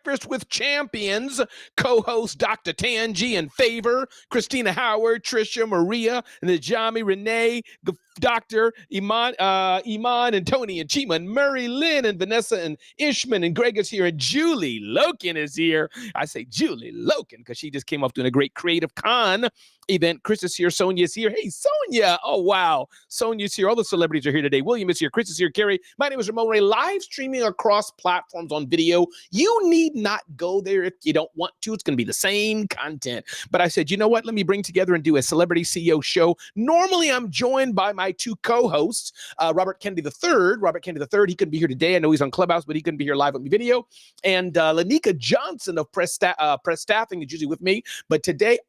Breakfast with Champions, co-host Dr. Tangi and Favor, Christina Howard, Trisha, Maria, Najami, Renee, Dr. Iman and Tony and Chima and Murray, Lynn and Vanessa and Ishman and Greg is here and Julie Loken is here. I say Julie Loken because she just came off doing a great Creative Con event. Chris is here. Sonia's here. Hey, Sonia. Oh, wow. Sonia's here. All the celebrities are here today. William is here. Chris is here. Carrie. My name is Ramon Ray. Live streaming across platforms on video. You need not go there if you don't want to. It's going to be the same content. But I said, you know what? Let me bring together and do a Celebrity CEO show. Normally, I'm joined by my two co-hosts, Robert Kennedy III. Robert Kennedy III, he couldn't be here today. I know he's on Clubhouse, but he couldn't be here live on video. And Lanika Johnson of Press Staffing is usually with me. But today,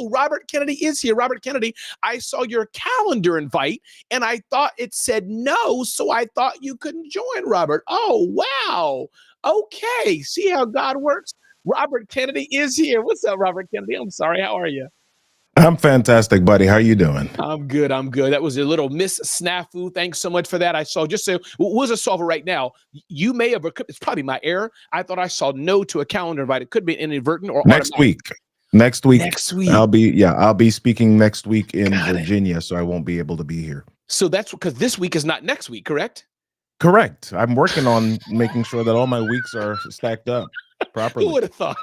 Robert Kennedy is here. Robert Kennedy, I saw your calendar invite, and I thought it said no, so I thought you couldn't join, Robert. Oh, wow. Okay, see how God works? Robert Kennedy is here. What's up, Robert Kennedy? I'm sorry. How are you? I'm fantastic, buddy. How are you doing? I'm good. That was a little miss snafu. Thanks so much for that. I saw, just so, was a solver right now. You may have, it's probably my error. I thought I saw no to a calendar invite. It could be inadvertent or next automatic. week. Next week. I'll be speaking next week in Virginia, so I won't be able to be here. So that's because this week is not next week, correct? Correct. I'm working on making sure that all my weeks are stacked up properly. Who would have thought?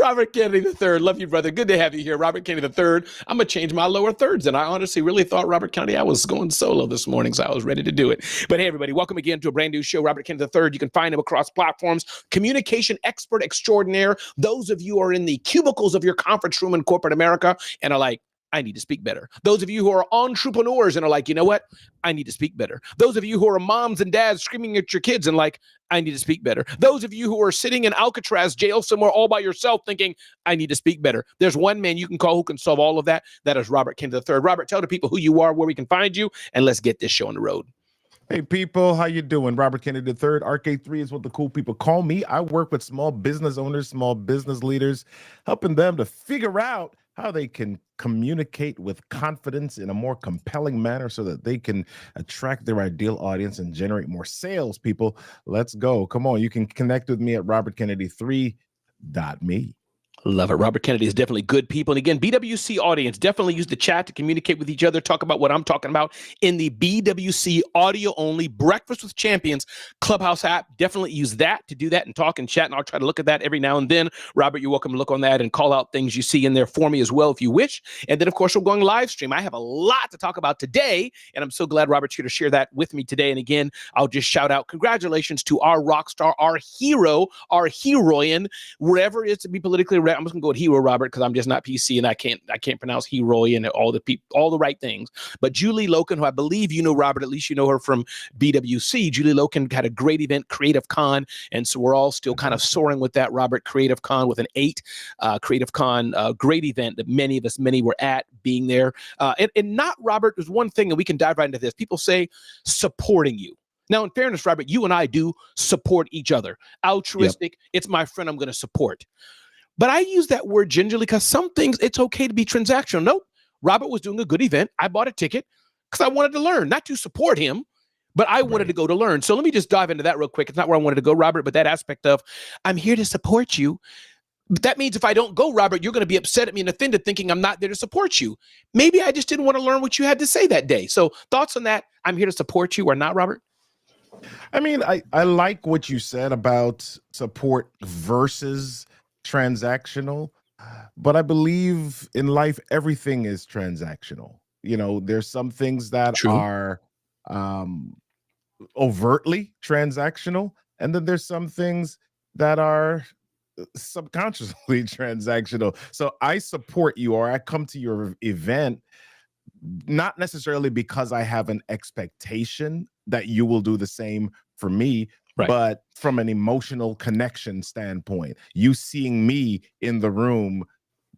Robert Kennedy III, love you, brother. Good to have you here. Robert Kennedy III. I'm going to change my lower thirds. And I honestly really thought, Robert Kennedy, I was going solo this morning, so I was ready to do it. But hey, everybody, welcome again to a brand new show. Robert Kennedy III. You can find him across platforms. Communication expert extraordinaire. Those of you who are in the cubicles of your conference room in corporate America and are like, I need to speak better. Those of you who are entrepreneurs and are like, you know what? I need to speak better. Those of you who are moms and dads screaming at your kids and like, I need to speak better. Those of you who are sitting in Alcatraz jail somewhere all by yourself thinking, I need to speak better. There's one man you can call who can solve all of that. That is Robert Kennedy III. Robert, tell the people who you are, where we can find you, and let's get this show on the road. Hey, people, how you doing? Robert Kennedy III. RK3 is what the cool people call me. I work with small business owners, small business leaders, helping them to figure out how they can communicate with confidence in a more compelling manner so that they can attract their ideal audience and generate more sales. People, let's go. Come on. You can connect with me at robertkennedy3.me. Love it. Robert Kennedy is definitely good people. And again, BWC audience, definitely use the chat to communicate with each other, talk about what I'm talking about in the BWC audio only Breakfast with Champions Clubhouse app. Definitely use that to do that and talk and chat. And I'll try to look at that every now and then. Robert, you're welcome to look on that and call out things you see in there for me as well, if you wish. And then, of course, we're going live stream. I have a lot to talk about today, and I'm so glad Robert's here to share that with me today. And again, I'll just shout out congratulations to our rock star, our hero, our heroine, wherever it is to be politically correct. I'm just gonna go with hero, Robert, because I'm just not PC and I can't pronounce heroine and all the right things. But Julie Loken, who I believe you know, Robert, at least you know her from BWC. Julie Loken had a great event, Creative Con, and so we're all still kind of soaring with that, Robert. Creative Con with an 8. Creative Con, great event that many were at, being there. And not, Robert, there's one thing, and we can dive right into this. People say supporting you. Now, in fairness, Robert, you and I do support each other. Altruistic, It's my friend I'm going to support. But I use that word gingerly because some things it's okay to be transactional. Nope. Robert was doing a good event. I bought a ticket because I wanted to learn, not to support him, but I wanted to go to learn. So let me just dive into that real quick. It's not where I wanted to go, Robert, but that aspect of I'm here to support you. But that means if I don't go, Robert, you're going to be upset at me and offended thinking I'm not there to support you. Maybe I just didn't want to learn what you had to say that day. So thoughts on that? I'm here to support you or not, Robert? I mean, I like what you said about support versus transactional, but I believe in life everything is transactional. You know, there's some things that are overtly transactional, and then there's some things that are subconsciously transactional. So I support you, or I come to your event not necessarily because I have an expectation that you will do the same for me, but from an emotional connection standpoint, you seeing me in the room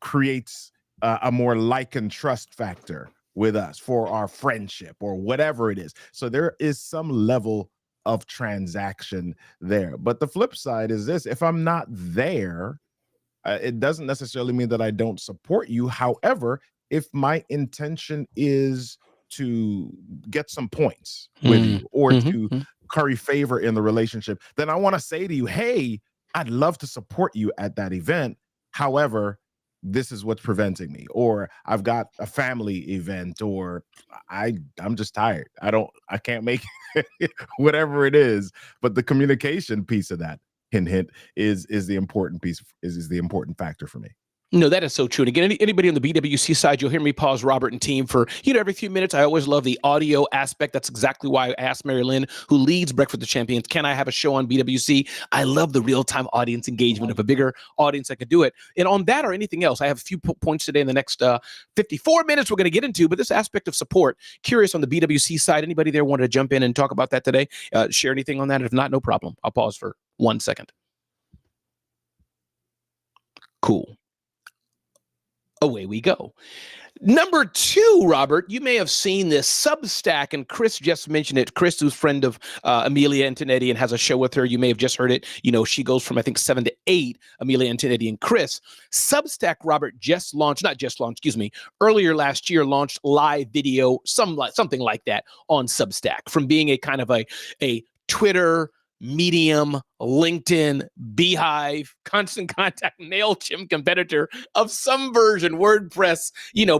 creates a more like and trust factor with us for our friendship or whatever it is. So there is some level of transaction there. But the flip side is this: if I'm not there, it doesn't necessarily mean that I don't support you. However, if my intention is to get some points with you or to curry favor in the relationship, then I want to say to you, hey, I'd love to support you at that event. However, this is what's preventing me, or I've got a family event, or I'm just tired. I can't make it, whatever it is. But the communication piece of that, hint, hint, is the important piece, is the important factor for me. No, that is so true. And again, anybody on the BWC side, you'll hear me pause Robert and team for, every few minutes. I always love the audio aspect. That's exactly why I asked Mary Lynn, who leads Breakfast with the Champions, can I have a show on BWC? I love the real-time audience engagement. Of a bigger audience, I could do it. And on that or anything else, I have a few points today in the next 54 minutes we're going to get into, but this aspect of support, curious on the BWC side, anybody there wanted to jump in and talk about that today? Share anything on that? If not, no problem. I'll pause for 1 second. Cool. Away we go. Number 2, Robert, you may have seen this Substack, and Chris just mentioned it. Chris, who's friend of Amelia Antonetti and has a show with her. You may have just heard it. She goes from, I think, 7 to 8, Amelia Antonetti and Chris. Substack, Robert, earlier last year launched live video, something like that on Substack, from being a kind of a Twitter, Medium, LinkedIn, Beehive, Constant Contact, MailChimp competitor of some version, WordPress,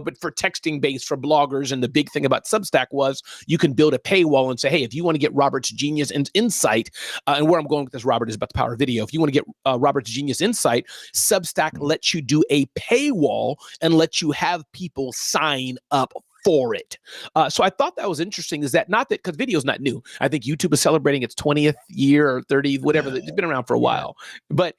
but for texting based for bloggers. And the big thing about Substack was you can build a paywall and say, hey, if you want to get Robert's genius and insight, and where I'm going with this, Robert, is about the power of video. If you want to get Robert's genius insight, Substack lets you do a paywall and lets you have people sign up for it. So I thought that was interesting, is that not that, because video is not new. I think YouTube is celebrating its 20th year or 30th, whatever. It's been around for a while. But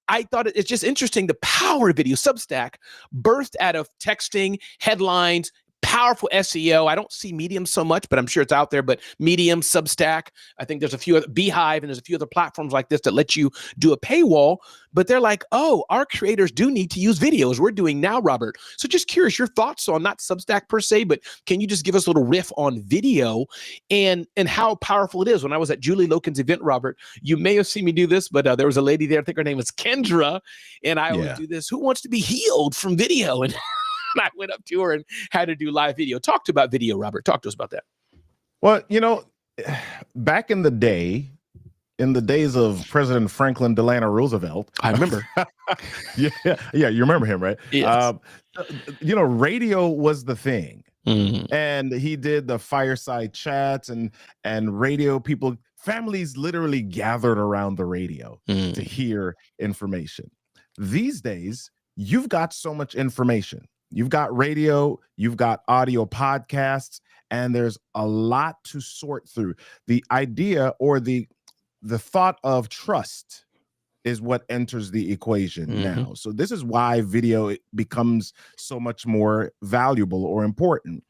I thought it's just interesting, the power of video. Substack birthed out of texting, headlines, powerful SEO. I don't see Medium so much, but I'm sure it's out there. But Medium, Substack, I think there's a few other, Beehive, and there's a few other platforms like this that let you do a paywall. But they're like, oh, our creators do need to use videos. We're doing now, Robert. So just curious, your thoughts on not Substack per se, but can you just give us a little riff on video and how powerful it is? When I was at Julie Loken's event, Robert, you may have seen me do this, but there was a lady there, I think her name was Kendra, and I always do this. Who wants to be healed from video? And I went up to her and had to do live video. Talk to about video, Robert. Talk to us about that. Well, back in the days of President Franklin Delano Roosevelt, I remember. yeah, you remember him, right? Yes. Radio was the thing, Mm-hmm. and he did the fireside chats and radio. Families literally gathered around the radio to hear information. These days, you've got so much information. You've got radio, you've got audio podcasts, and there's a lot to sort through. The idea or the thought of trust is what enters the equation now. So this is why video becomes so much more valuable or important.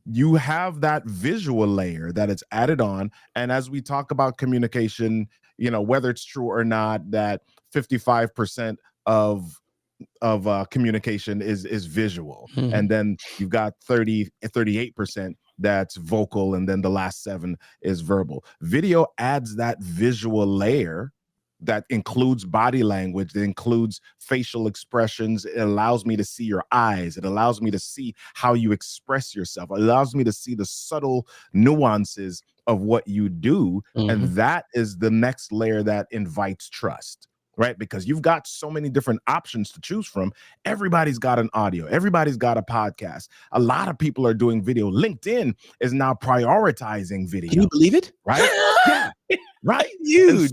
You have that visual layer that is added on. And as we talk about communication, whether it's true or not, that 55% of communication is visual, and then you've got 38% that's vocal, and then the last 7 is verbal. Video adds that visual layer that includes body language, that includes facial expressions. It allows me to see your eyes. It allows me to see how you express yourself. It allows me to see the subtle nuances of what you do, and that is the next layer that invites trust. Right? Because you've got so many different options to choose from. Everybody's got an audio. Everybody's got a podcast. A lot of people are doing video. LinkedIn is now prioritizing video. Can you believe it? Right? Yeah. Right? Huge.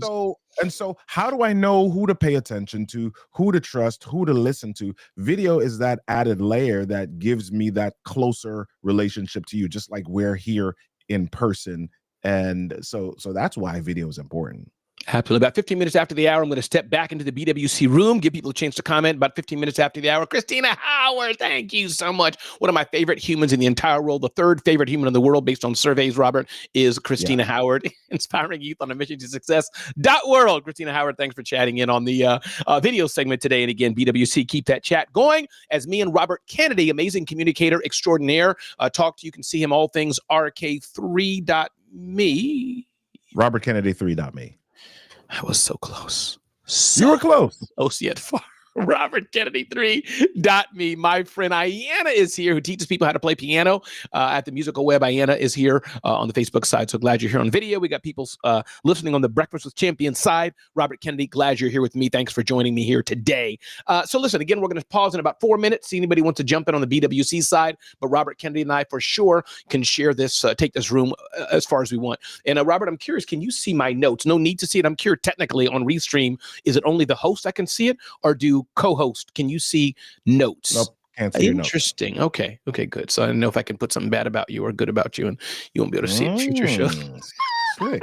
And so how do I know who to pay attention to, who to trust, who to listen to? Video is that added layer that gives me that closer relationship to you, just like we're here in person. And so that's why video is important. Absolutely. About 15 minutes after the hour, I'm going to step back into the BWC room, give people a chance to comment. About 15 minutes after the hour, Christina Howard, thank you so much. One of my favorite humans in the entire world, the 3rd favorite human in the world based on surveys, Robert, is Christina Howard, inspiring youth on a mission to success. .world. Christina Howard, thanks for chatting in on the video segment today. And again, BWC, keep that chat going as me and Robert Kennedy, amazing communicator extraordinaire, talk to you. You can see him all things RK3.me. Robert Kennedy 3.me. I was so close. You were close. Close yet far RobertKennedy3.me. My friend Ayanna is here, who teaches people how to play piano at the Musical Web. Ayanna is here on the Facebook side. So glad you're here on video. We got people listening on the Breakfast with Champions side. Robert Kennedy, glad you're here with me. Thanks for joining me here today. So listen, again, we're going to pause in about 4 minutes. See anybody wants to jump in on the BWC side, but Robert Kennedy and I for sure can share this, take this room as far as we want. And Robert, I'm curious, can you see my notes? No need to see it. I'm curious, technically on Restream, is it only the host that can see it, or do co-host, can you see notes? Nope, can't see your notes. Interesting. Okay, good. So I don't know if I can put something bad about you or good about you, and you won't be able to see it in future shows. Slick.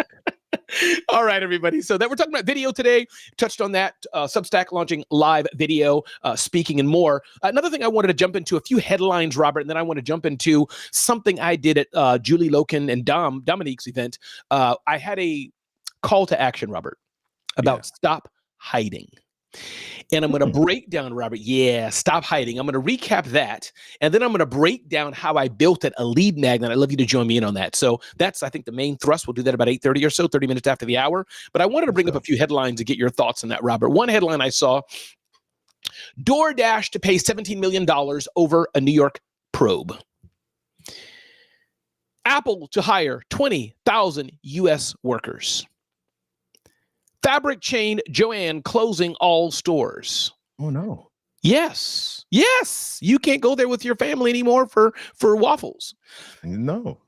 All right, everybody. So that we're talking about video today. Touched on that. Substack launching live video, speaking, and more. Another thing I wanted to jump into, a few headlines, Robert, and then I want to jump into something I did at Julie Loken and Dominique's event. I had a call to action, Robert, about stop hiding. And I'm going to break down, Robert. Yeah, stop hiding. I'm going to recap that. And then I'm going to break down how I built it, a lead magnet. I'd love you to join me in on that. So that's, I think, the main thrust. We'll do that about 8:30 or so, 30 minutes after the hour. But I wanted to bring up a few headlines to get your thoughts on that, Robert. One headline I saw, DoorDash to pay $17 million over a New York probe. Apple to hire 20,000 U.S. workers. Fabric chain Joanne closing all stores. Oh, no. Yes. You can't go there with your family anymore for waffles. No.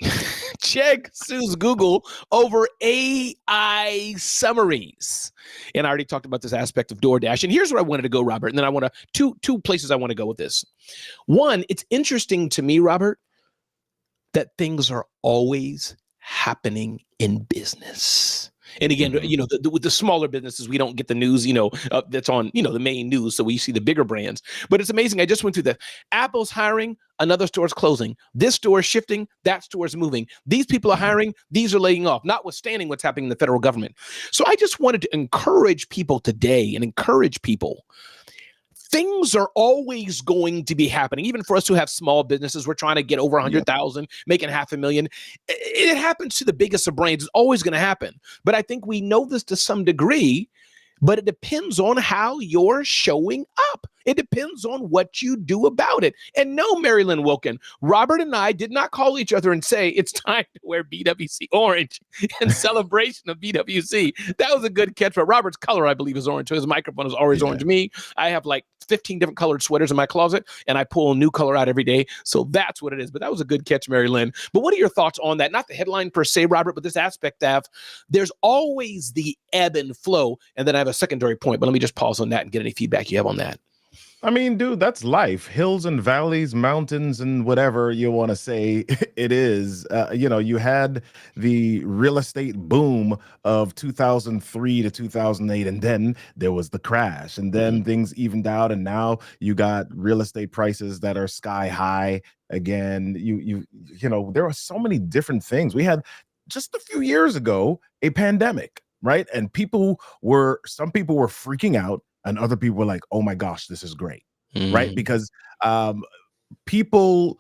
Chegg sues Google over AI summaries. And I already talked about this aspect of DoorDash. And here's where I wanted to go, Robert. And then I want to, two places I want to go with this. One, it's interesting to me, Robert, that things are always happening in business. And again, with the smaller businesses, we don't get the news, that's on, the main news. So we see the bigger brands. But it's amazing. I just went through that. Apple's hiring, another store's closing. This store is shifting, that store is moving. These people are hiring, these are laying off, notwithstanding what's happening in the federal government. So I just wanted to encourage people today things are always going to be happening. Even for us who have small businesses, we're trying to get over 100,000, making $500,000. It happens to the biggest of brands. It's always going to happen. But I think we know this to some degree, but it depends on how you're showing up. It depends on what you do about it. And no, Marilyn Wilkin, Robert and I did not call each other and say, it's time to wear BWC orange in celebration of BWC. That was a good catch. But Robert's color, I believe, is orange. So his microphone is always orange to me. I have like 15 different colored sweaters in my closet, and I pull a new color out every day. So that's what it is. But that was a good catch, Mary Lynn. But what are your thoughts on that? Not the headline per se, Robert, but this aspect of there's always the ebb and flow. And then I have a secondary point, but let me just pause on that and get any feedback you have on that. I mean, dude, that's life. Hills and valleys, mountains, and whatever you want to say it is. You had the real estate boom of 2003 to 2008, and then there was the crash, and then things evened out, and now you got real estate prices that are sky high again. There are so many different things. We had just a few years ago a pandemic, right? And some people were freaking out. And other people were like, oh my gosh, this is great, right? Because some people,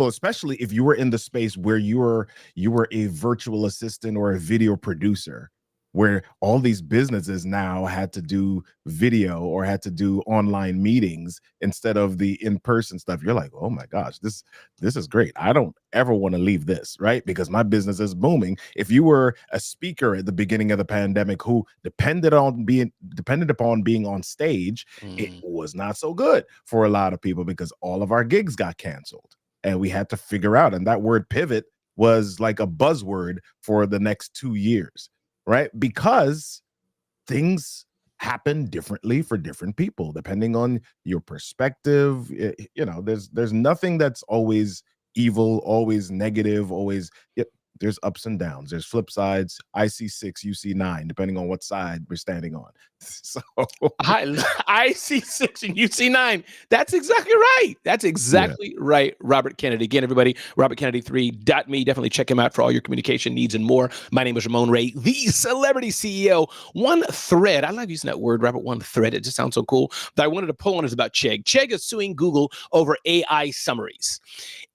especially if you were in the space where you were a virtual assistant or a video producer, where all these businesses now had to do video or had to do online meetings instead of the in-person stuff. You're like, oh my gosh, this is great. I don't ever want to leave this, right? Because my business is booming. If you were a speaker at the beginning of the pandemic who depended upon being on stage, it was not so good for a lot of people because all of our gigs got canceled and we had to figure out. And that word pivot was like a buzzword for the next 2 years. Right? Because things happen differently for different people, depending on your perspective. There's nothing that's always evil, always negative, always. There's ups and downs. There's flip sides. I see 6, you see 9, depending on what side we're standing on. So I see 6 and you see 9. That's exactly right. That's exactly right. Robert Kennedy. Again, everybody, RobertKennedy3.me. Definitely check him out for all your communication needs and more. My name is Ramon Ray, the celebrity CEO. One thread. I love using that word, Robert. One thread. It just sounds so cool. That I wanted to pull on is about Chegg. Chegg is suing Google over AI summaries.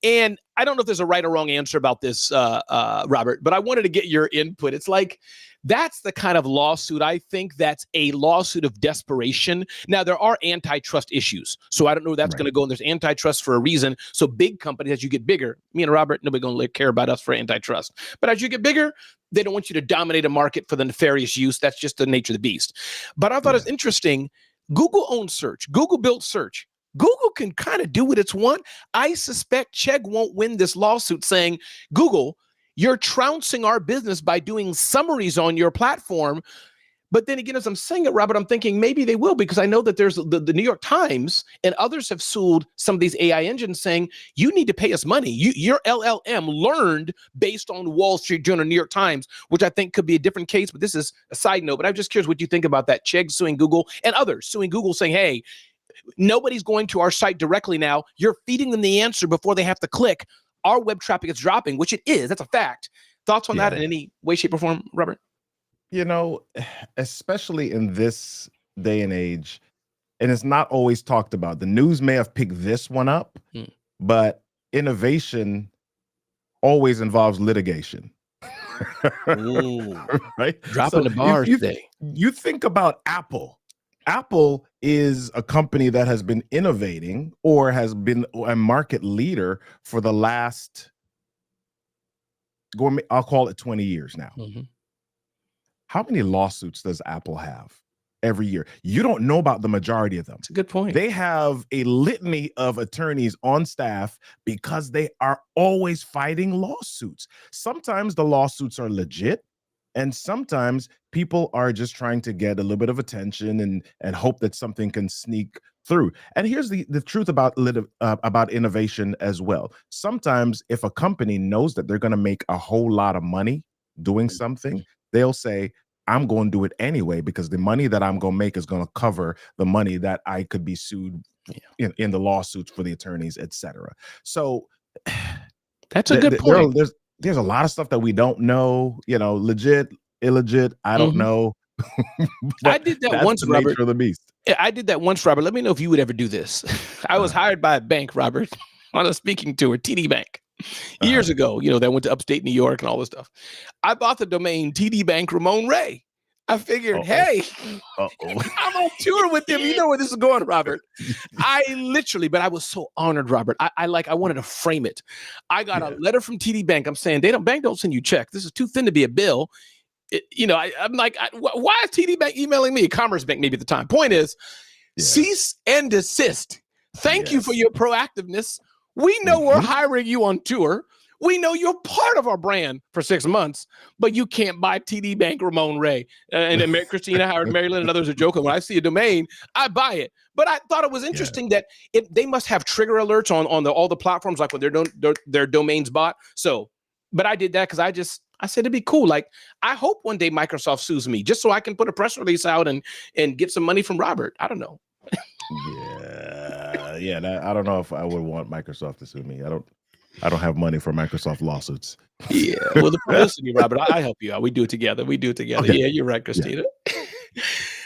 And I don't know if there's a right or wrong answer about this, Robert, but I wanted to get your input. It's like That's the kind of lawsuit, I think, that's a lawsuit of desperation. Now, there are antitrust issues, so I don't know where that's going to go, and there's antitrust for a reason. So big companies, as you get bigger, me and Robert, nobody going to care about us for antitrust. But as you get bigger, they don't want you to dominate a market for the nefarious use. That's just the nature of the beast. But I thought it's interesting. Google owns search. Google built search. Google can kind of do what it's want. I suspect Chegg won't win this lawsuit saying, Google, you're trouncing our business by doing summaries on your platform. But then again, as I'm saying it, Robert, I'm thinking maybe they will, because I know that there's the New York Times and others have sued some of these AI engines saying, you need to pay us money. Your LLM learned based on Wall Street Journal, New York Times, which I think could be a different case. But this is a side note. But I'm just curious what you think about that. Chegg suing Google and others suing Google saying, hey, nobody's going to our site directly now. You're feeding them the answer before they have to click. Our web traffic is dropping, which it is. That's a fact. Thoughts on that in any way, shape, or form, Robert? You know, especially in this day and age, and it's not always talked about. The news may have picked this one up, but innovation always involves litigation. Right? Dropping the bars today. You think about Apple. Apple is a company that has been innovating or has been a market leader for the last, I'll call it 20 years now. How many lawsuits does Apple have every year? You don't know about the majority of them. That's a good point. They have a litany of attorneys on staff because they are always fighting lawsuits. Sometimes the lawsuits are legit, and sometimes people are just trying to get a little bit of attention and hope that something can sneak through. And here's the truth about innovation as well. Sometimes if a company knows that they're going to make a whole lot of money doing something, they'll say, I'm going to do it anyway, because the money that I'm going to make is going to cover the money that I could be sued in the lawsuits for the attorneys, etc. So that's a good point. There's a lot of stuff that we don't know, legit, illegit. I don't know. I did that once, the Robert. nature of the beast. Yeah, I did that once, Robert. Let me know if you would ever do this. I was hired by a bank, Robert, on a speaking tour, TD Bank, years ago. That went to upstate New York and all this stuff. I bought the domain TD Bank Ramon Ray. I figured, hey, I'm on tour with them. You know where this is going, Robert. But I was so honored, Robert. I wanted to frame it. I got a letter from TD Bank. I'm saying, bank don't send you checks. This is too thin to be a bill. I'm like, why is TD Bank emailing me? Commerce Bank, maybe at the time. Point is, cease and desist. Thank you for your proactiveness. We know we're hiring you on tour. We know you're part of our brand for 6 months, but you can't buy TD Bank Ramon Ray. And then Christina Howard, Maryland, and others are joking. When I see a domain, I buy it. But I thought it was interesting that they must have trigger alerts on all the platforms, like when their domains bought. So, but I did that because I said it'd be cool. Like, I hope one day Microsoft sues me just so I can put a press release out and get some money from Robert. I don't know. I don't know if I would want Microsoft to sue me. I don't have money for Microsoft lawsuits. Yeah, well, the publicity, Robert, I help you out. We do it together. Okay. Yeah, you're right, Christina. Yeah.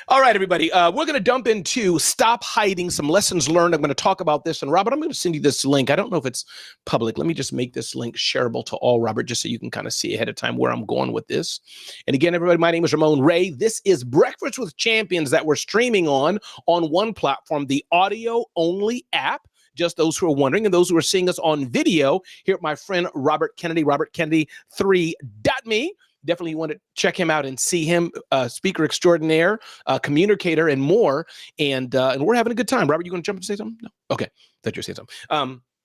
All right, everybody. We're going to dump into Stop Hiding, some lessons learned. I'm going to talk about this. And Robert, I'm going to send you this link. I don't know if it's public. Let me just make this link shareable to all, Robert, just so you can kind of see ahead of time where I'm going with this. And again, everybody, my name is Ramon Ray. This is Breakfast with Champions that we're streaming on one platform, the audio-only app. Just those who are wondering, and those who are seeing us on video, here at my friend Robert Kennedy, robertkennedy3.me. Definitely want to check him out and see him, speaker extraordinaire, communicator, and more. And we're having a good time. Robert, you going to jump and say something? No. Okay. Thought you were saying something.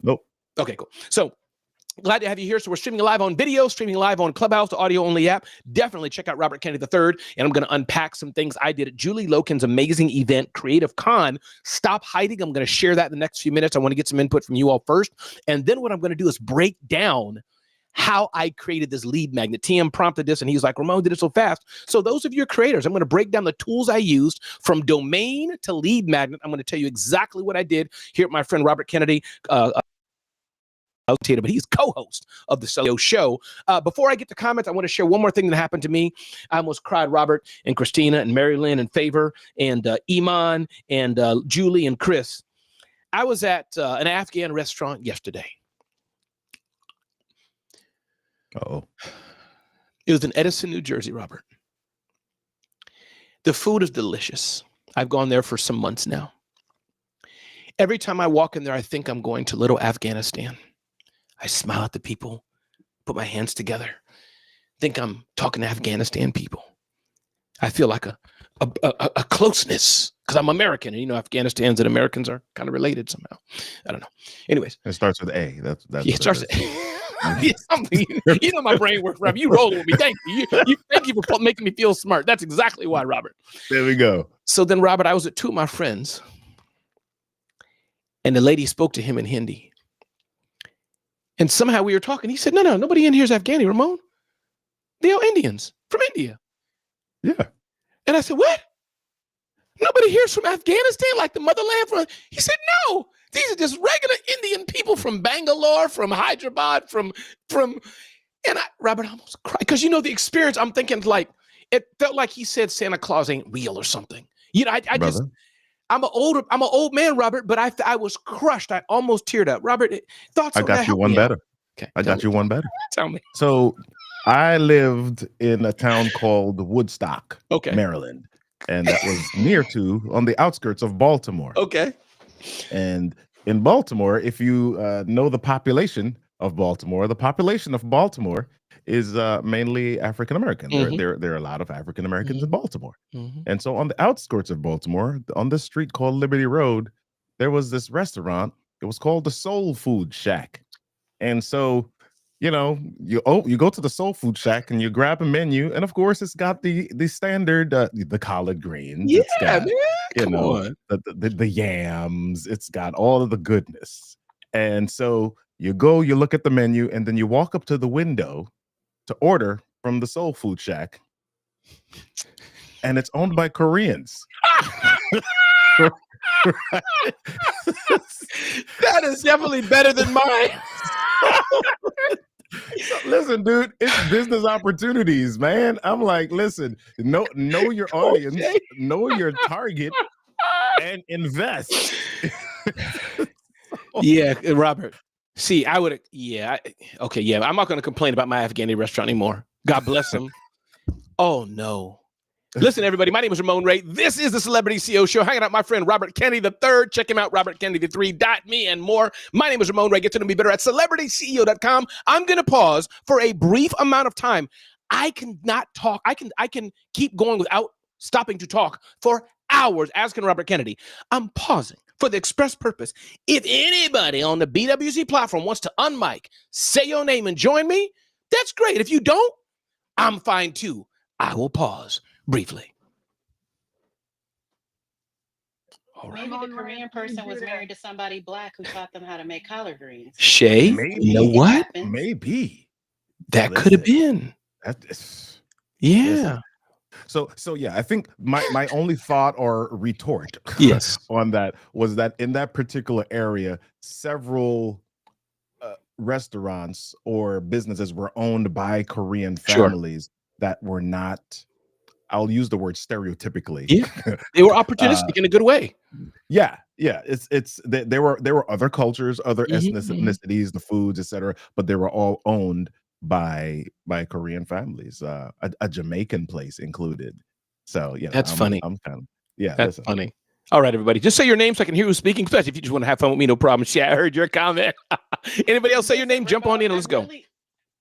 Nope. Okay, cool. So glad to have you here. So we're streaming live on video, streaming live on Clubhouse, the audio-only app. Definitely check out Robert Kennedy III. And I'm going to unpack some things I did at Julie Loken's amazing event, Creative Con. Stop Hiding. I'm going to share that in the next few minutes. I want to get some input from you all first. And then what I'm going to do is break down how I created this lead magnet. TM prompted this, and he's like, Ramon did it so fast. So those of you creators, I'm going to break down the tools I used from domain to lead magnet. I'm going to tell you exactly what I did here at my friend Robert Kennedy, but he's co-host of the Celio Show. Before I get to comments, I want to share one more thing that happened to me. I almost cried, Robert and Christina and Mary Lynn and Favor and Iman and Julie and Chris. I was at an Afghan restaurant yesterday. Uh-oh. It was in Edison, New Jersey, Robert. The food is delicious. I've gone there for some months now. Every time I walk in there, I think I'm going to little Afghanistan. I smile at the people, put my hands together, think I'm talking to Afghanistan people. I feel like a closeness because I'm American, and Afghanistans and Americans are kind of related somehow. I don't know. Anyways, It starts with A. That's yeah, it starts. Yeah, something. My brain works, Rob. You rolling with me. Thank you. Thank you for making me feel smart. That's exactly why, Robert. There we go. So then, Robert, I was at two of my friends, and the lady spoke to him in Hindi. And somehow we were talking. He said, no, nobody in here is Afghani, Ramon. They're all Indians from India. Yeah. And I said, what? Nobody here's from Afghanistan, like the motherland? He said, no. These are just regular Indian people from Bangalore, from Hyderabad, from. And Robert, I almost cried. Because the experience, I'm thinking it felt like he said Santa Claus ain't real or something. I'm an old man, Robert, but I was crushed. I almost teared up. Robert, thoughts on that? I got you one better. Okay, I got you one better. Tell me. So I lived in a town called Woodstock, Maryland. And that was on the outskirts of Baltimore. Okay. And in Baltimore, if you know the population of Baltimore is mainly African American. Mm-hmm. There are a lot of African Americans in Baltimore. Mm-hmm. And so on the outskirts of Baltimore, on this street called Liberty Road, there was this restaurant. It was called the Soul Food Shack. And so, you go to the Soul Food Shack and you grab a menu, and of course, it's got the standard the collard greens. Yeah, it's got, man. the yams. It's got all of the goodness. And so you go, you look at the menu, and then you walk up to the window to order from the Soul Food Shack, and it's owned by Koreans. That is definitely better than mine. Listen, dude, it's business opportunities, man. I'm like, listen, know your audience, know your target, and invest. Yeah, Robert. See, I would. Yeah. Okay. Yeah. I'm not going to complain about my Afghani restaurant anymore. God bless them. Oh no. Listen, everybody, my name is Ramon Ray. This is the Celebrity CEO Show, hanging out with my friend Robert Kennedy III. Check him out, RobertKennedy3.me and more. My name is Ramon Ray. Get to know me better at CelebrityCEO.com. I'm going to pause for a brief amount of time. I cannot talk. I can keep going without stopping to talk for hours, asking Robert Kennedy. I'm pausing for the express purpose. If anybody on the BWC platform wants to unmic, say your name and join me, that's great. If you don't, I'm fine too. I will pause briefly. All right. Maybe the Korean person was married to somebody black who taught them how to make collard greens. Shay, you know what? Maybe. That could have been. Yeah. So yeah, I think my only thought or retort on that was that in that particular area, several restaurants or businesses were owned by Korean families that were not, I'll use the word stereotypically. Yeah. They were opportunistic in a good way. Yeah. There were other cultures, other ethnicities, the foods, etc., but they were all owned by Korean families, a Jamaican place included. So that's funny. I'm kind of that's funny. All right, everybody, just say your name so I can hear who's speaking. Especially if you just want to have fun with me, no problem. Shay, I heard your comment. Anybody else say your name? Jump on in and let's go.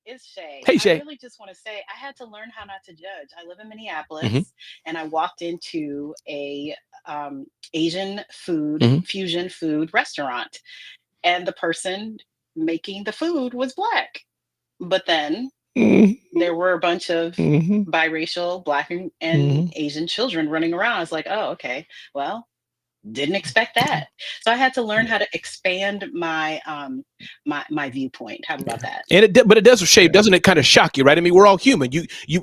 It's Shay. Hey, Shay. I really just want to say I had to learn how not to judge. I live in Minneapolis, and I walked into a Asian food fusion food restaurant, and the person making the food was black. But then there were a bunch of biracial black and Asian children running around. I was like, oh, okay, well, didn't expect that. So I had to learn how to expand my my viewpoint. How about that? And but it does, Shay, doesn't it kind of shock you, right? I mean, we're all human.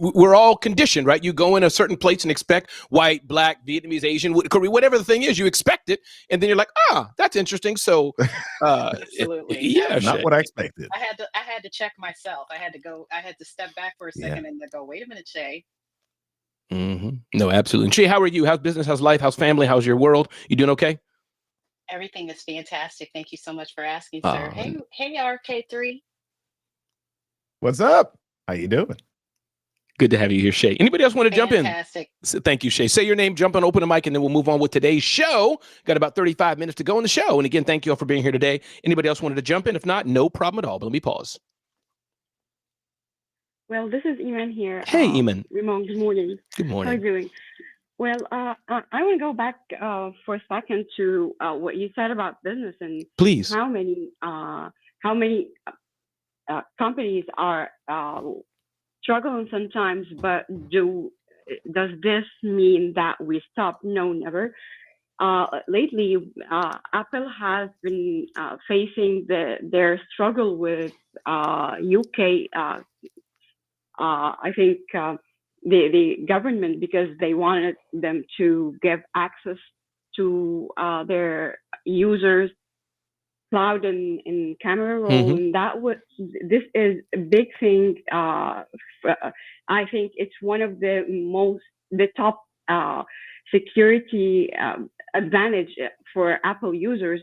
We're all conditioned, right? You go in a certain place and expect white, black, Vietnamese, Asian, whatever the thing is, you expect it, and then you're like, that's interesting. So, absolutely, yeah, not Shay. what I expected. I had to check myself. I had to step back for a second and go, wait a minute, Shay. No, absolutely. And Shay, how are you? How's business? How's life? How's family? How's your world? You doing okay? Everything is fantastic. Thank you so much for asking, sir. Hey, RK3. What's up? How you doing? Good to have you here, Shay. Anybody else want to jump in? Fantastic. So thank you, Shay. Say your name, jump on, open the mic, and then we'll move on with today's show. Got about 35 minutes to go in the show. And again, thank you all for being here today. Anybody else wanted to jump in? If not, no problem at all. But let me pause. Well, this is Iman here. Hey, Iman. Ramon, good morning. Good morning. How are you doing? Well, I want to go back for a second to what you said about business and Please. how many companies are struggling sometimes. But does this mean that we stop? No, never. Lately, Apple has been facing their struggle with UK. I think the government, because they wanted them to give access to their users cloud and camera roll, and this is a big thing. I think it's one of the top security advantage for Apple users.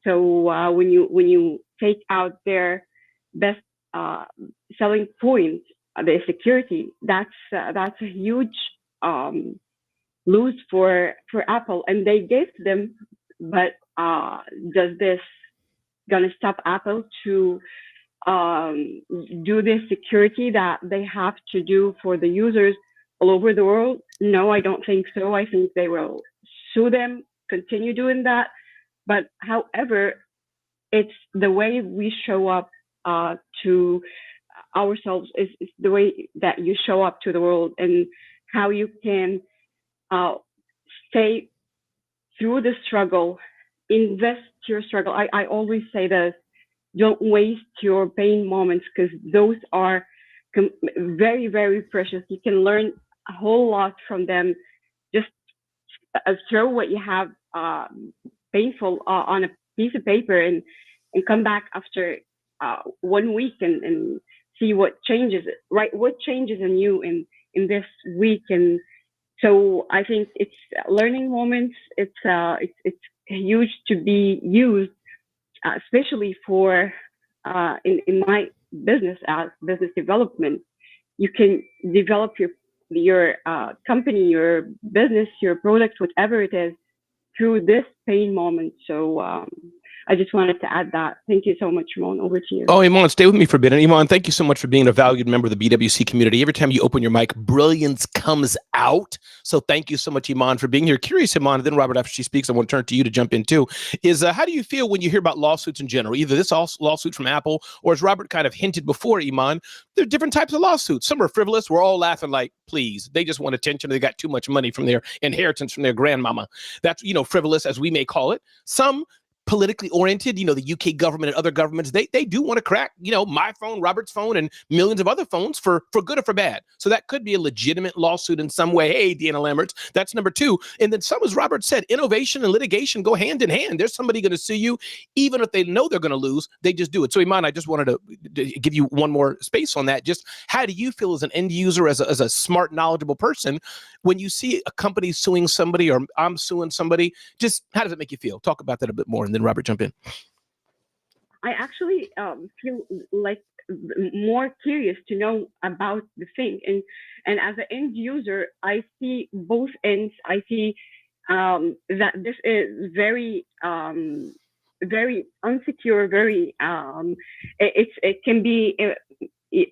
So when you take out their best selling point, the security, that's a huge lose for Apple, and they gave them. But does this gonna stop Apple to do this security that they have to do for the users all over the world? No, I don't think so. I think they will sue them, continue doing that. But however, it's the way we show up to ourselves, is the way that you show up to the world, and how you can stay through the struggle, invest your struggle. I always say this: don't waste your pain moments, because those are very, very precious. You can learn a whole lot from them. Just throw what you have painful on a piece of paper, and come back after 1 week and see what changes, right? What changes in you in this week. And so I think it's learning moments. It's huge to be used, especially for in my business as business development. You can develop your company, your business, your product, whatever it is, through this pain moment. So I just wanted to add that. Thank you so much, Ramon. Over to you. Oh, Iman, stay with me for a bit. And Iman, thank you so much for being a valued member of the BWC community. Every time you open your mic, brilliance comes out. So thank you so much, Iman, for being here. Curious, Iman, and then Robert, after she speaks, I want to turn to you to jump in too, is how do you feel when you hear about lawsuits in general, either this lawsuit from Apple, or as Robert kind of hinted before, Iman, there are different types of lawsuits. Some are frivolous. We're all laughing like, please, they just want attention. They got too much money from their inheritance from their grandmama. That's, frivolous, as we may call it. Some politically oriented, the UK government and other governments, they do want to crack, my phone, Robert's phone, and millions of other phones for good or for bad. So that could be a legitimate lawsuit in some way. Hey, Deanna Lamberts, that's number two. And then some, as Robert said, innovation and litigation go hand in hand. There's somebody going to sue you, even if they know they're going to lose, they just do it. So Iman, I just wanted to give you one more space on that. Just how do you feel as an end user, as a smart, knowledgeable person, when you see a company suing somebody, or I'm suing somebody? Just how does it make you feel? Talk about that a bit more, and then Robert, jump in. I actually feel like more curious to know about the thing, and as an end user, I see both ends. I see that this is very very unsecure, very it can be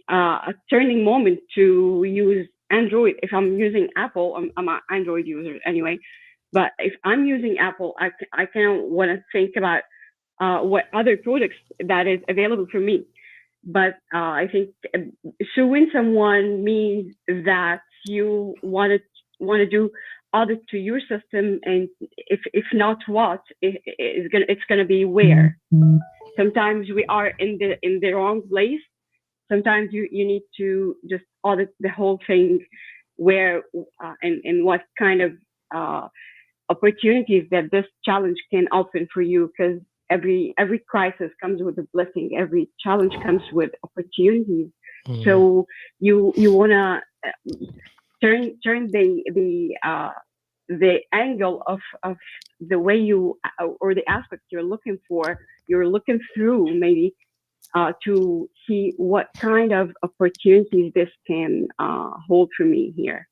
a turning moment to use Android. If I'm using Apple, I'm an Android user anyway. But if I'm using Apple, I kind of want to think about what other products that is available for me. But I think suing someone means that you want to do audit to your system, and if not, what it's gonna be where. Sometimes we are in the wrong place. Sometimes you need to just audit the whole thing, where and what kind of opportunities that this challenge can open for you, because every crisis comes with a blessing. Every challenge comes with opportunities. So you want to turn the angle of the way you, or the aspect you're looking through, maybe to see what kind of opportunities this can hold for me here.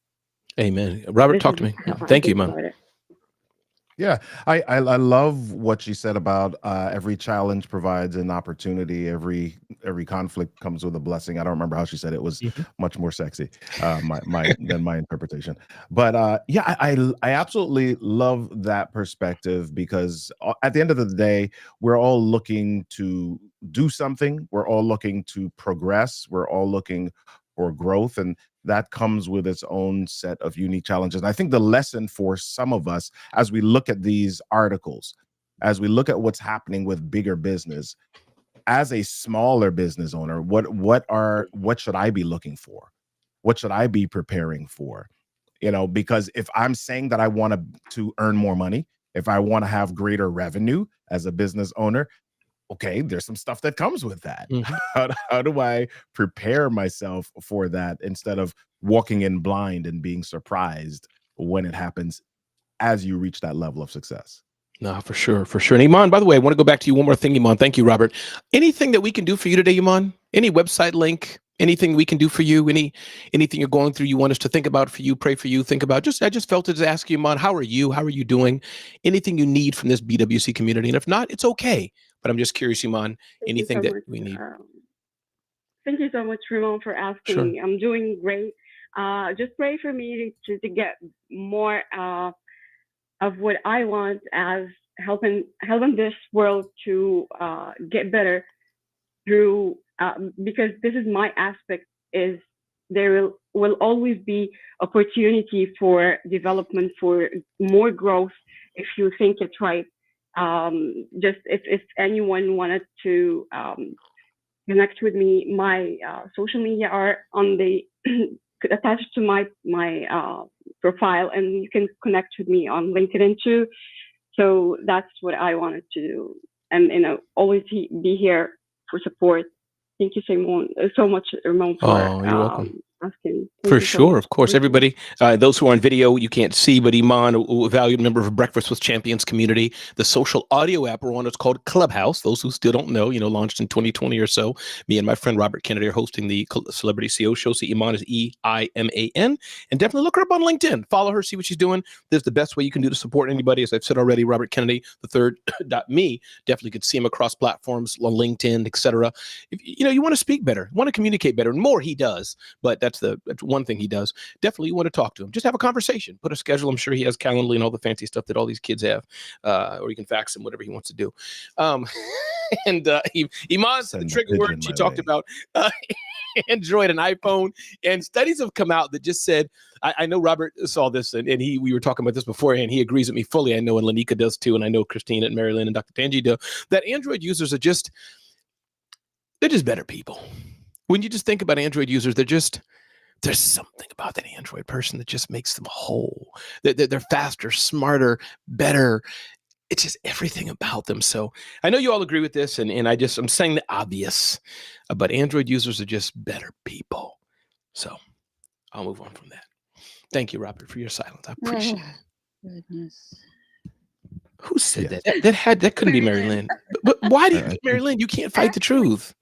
Amen. Robert, This talk is to me. how I Thank you, think man. about it. Yeah, I love what she said about every challenge provides an opportunity. Every conflict comes with a blessing. I don't remember how she said it. It was much more sexy, my than my interpretation. But yeah, I absolutely love that perspective, because at the end of the day, we're all looking to do something. We're all looking to progress. We're all looking for growth, and that comes with its own set of unique challenges. And I think the lesson for some of us, as we look at these articles, as we look at what's happening with bigger business, as a smaller business owner, what should I be looking for? What should I be preparing for? Because if I'm saying that I want to earn more money, if I want to have greater revenue as a business owner, okay, there's some stuff that comes with that. How do I prepare myself for that, instead of walking in blind and being surprised when it happens as you reach that level of success? No, for sure, for sure. And Iman, by the way, I want to go back to you one more thing, Iman. Thank you, Robert. Anything that we can do for you today, Iman? Any website link? Anything we can do for you? Anything you're going through you want us to think about for you, pray for you, think about? I just felt to ask you, Iman, how are you? How are you doing? Anything you need from this BWC community? And if not, it's okay. But I'm just curious, Iman, anything that we need? Thank you so much, Ramon, for asking Sure. me. I'm doing great. Just pray for me to get more of what I want, as helping this world to get better through, because this is my aspect, is there will always be opportunity for development, for more growth, if you think it's right. Just if anyone wanted to connect with me, my social media are on the attached to my profile, and you can connect with me on LinkedIn too. So that's what I wanted to do, and always be here for support. Thank you so much, Ramon, for You're welcome. asking. For sure, of course. Everybody, those who are on video, you can't see, but Iman, a valued member of Breakfast with Champions community, the social audio app we're on, it's called Clubhouse. Those who still don't know, launched in 2020 or so. Me and my friend Robert Kennedy are hosting the Celebrity CEO show. So Iman is EIMAN, and definitely look her up on LinkedIn. Follow her, see what she's doing. There's the best way you can do to support anybody. As I've said already, Robert Kennedy, the third.me, definitely could see him across platforms on LinkedIn, etc. If you want to speak better, want to communicate better, and more he does, but that's one thing he does. Definitely you want to talk to him. Just have a conversation. Put a schedule. I'm sure he has Calendly and all the fancy stuff that all these kids have. Or you can fax him, whatever he wants to do. And Iman's the trigger word. She talked about Android and iPhone. And studies have come out that just said, I know Robert saw this, and we were talking about this beforehand. He agrees with me fully. I know, and Lanika does too. And I know Christina and Marilyn and Dr. Tanji do. That Android users are just better people. When you just think about Android users, there's something about that Android person that just makes them whole. They're faster, smarter, better. It's just everything about them. So I know you all agree with this, and I'm saying the obvious, but Android users are just better people. So I'll move on from that. Thank you, Robert, for your silence. I appreciate it. Goodness. Who said that? That couldn't be Mary Lynn. But why do you think Mary Lynn? You can't fight the truth.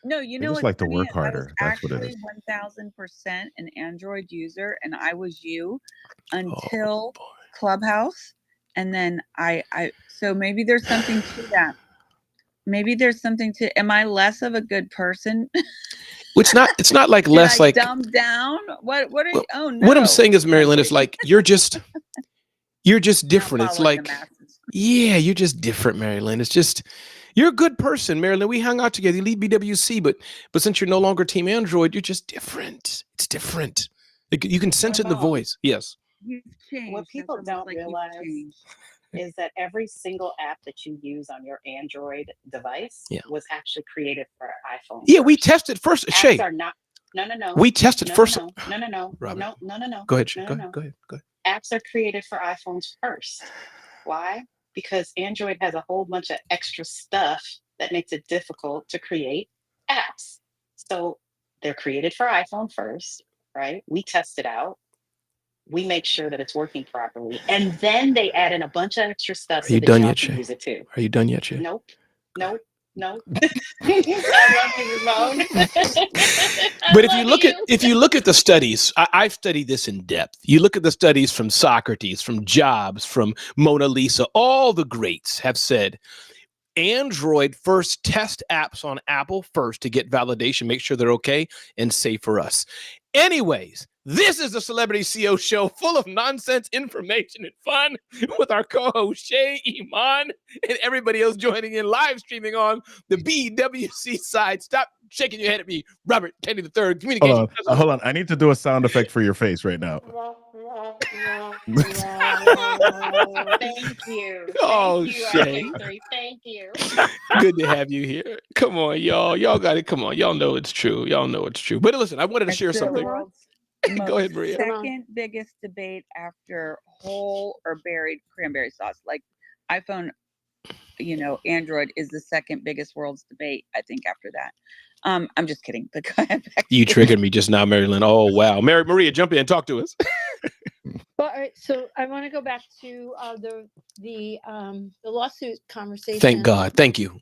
No, you They know just what's like to funny work is I was harder. That's what it actually is. 1000% an Android user, and I was you until Clubhouse, and then I so maybe there's something to that. Maybe there's something to. Am I less of a good person? It's not like less like dumb down. What are you? Oh no. What I'm saying is, Mary Lynn, is like you're just different. It's like you're just different, Mary Lynn. It's just you're a good person, Mary Lynn. We hung out together. You lead BWC, but since you're no longer Team Android, you're just different. It's different. You can sense it in the voice. Yes. You've changed. What people don't realize is that every single app that you use on your Android device was actually created for iPhone. Yeah, we tested first. Apps Shay. are not. No. We tested first. No. Robert. No. Go ahead, Shay. Go ahead. Apps are created for iPhones first. Why? Because Android has a whole bunch of extra stuff that makes it difficult to create apps. So they're created for iPhone first, right? We test it out. We make sure that it's working properly. And then they add in a bunch of extra stuff so that y'all can use it too. Are you done yet, Shay? Nope. No. I love you, Ramon. But if you look at the studies, I've studied this in depth. You look at the studies from Socrates, from Jobs, from Mona Lisa, all the greats have said Android first, test apps on Apple first to get validation, make sure they're okay and safe for us. Anyways, this is the Celebrity CEO Show, full of nonsense, information, and fun, with our co-host Shay, Iman, and everybody else joining in, live streaming on the BWC side. Stop shaking your head at me, Robert Kennedy III, communication. Hold on. I need to do a sound effect for your face right now. Thank you. Oh, Thank you, Shay. RK3. Thank you. Good to have you here. Come on, y'all. Y'all got it. Come on. Y'all know it's true. Y'all know it's true. But listen, I wanted to It's share the something. world's Go ahead, Maria. second biggest debate after whole or buried cranberry sauce. Like iPhone, Android is the second biggest world's debate, I think, after that. I'm just kidding. But go ahead. You triggered me just now, Marilyn. Oh, wow. Maria, jump in. Talk to us. Well, all right, so I want to go back to the lawsuit conversation. Thank God. Thank you.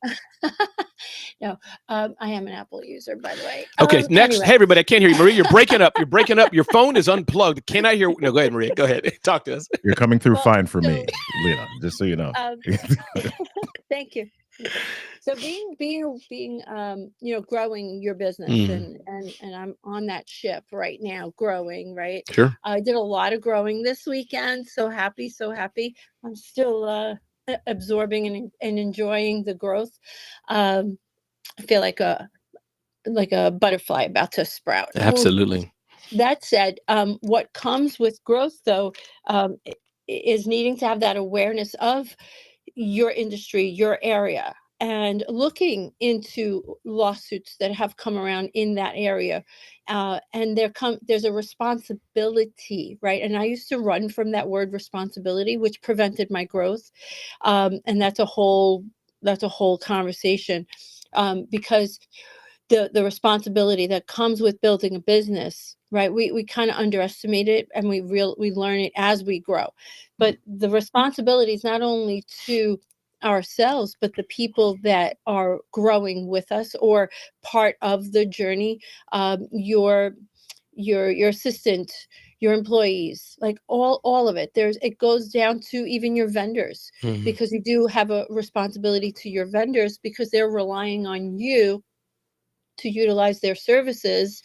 No, I am an Apple user, by the way. Okay, next. Anyway. Hey, everybody, I can't hear you. Maria, you're breaking up. You're breaking up. Your phone is unplugged. Can I hear? No, go ahead, Maria. Go ahead. Talk to us. You're coming through Well, fine for so- me, Lena, just so you know. Thank you. So being growing your business Mhm. and I'm on that ship right now, growing, right? Sure. I did a lot of growing this weekend. So happy. I'm still absorbing and enjoying the growth. I feel like a butterfly about to sprout. Absolutely. That said, what comes with growth, though, is needing to have that awareness of your industry, your area, and looking into lawsuits that have come around in that area. And there's a responsibility, right? And I used to run from that word responsibility, which prevented my growth. And that's a whole conversation, because the responsibility that comes with building a business, right? We kind of underestimate it, and we learn it as we grow. But the responsibility is not only to ourselves, but the people that are growing with us or part of the journey. Your assistant, your employees, like all of it. It goes down to even your vendors, Mhm. because you do have a responsibility to your vendors, because they're relying on you to utilize their services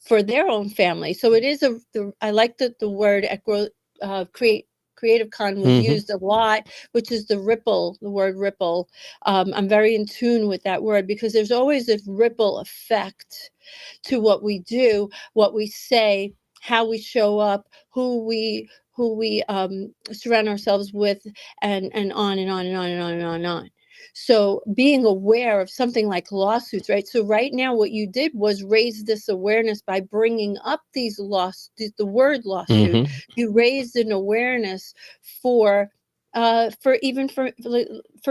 for their own family. So it is I like that the word at Creative Con was Mhm. used a lot, which is the word ripple. I'm very in tune with that word, because there's always a ripple effect to what we do, what we say, how we show up, who we surround ourselves with, and on and on and on and on and on and on. So being aware of something like lawsuits, right? So right now, what you did was raise this awareness by bringing up the word lawsuit. Mhm. You raised an awareness for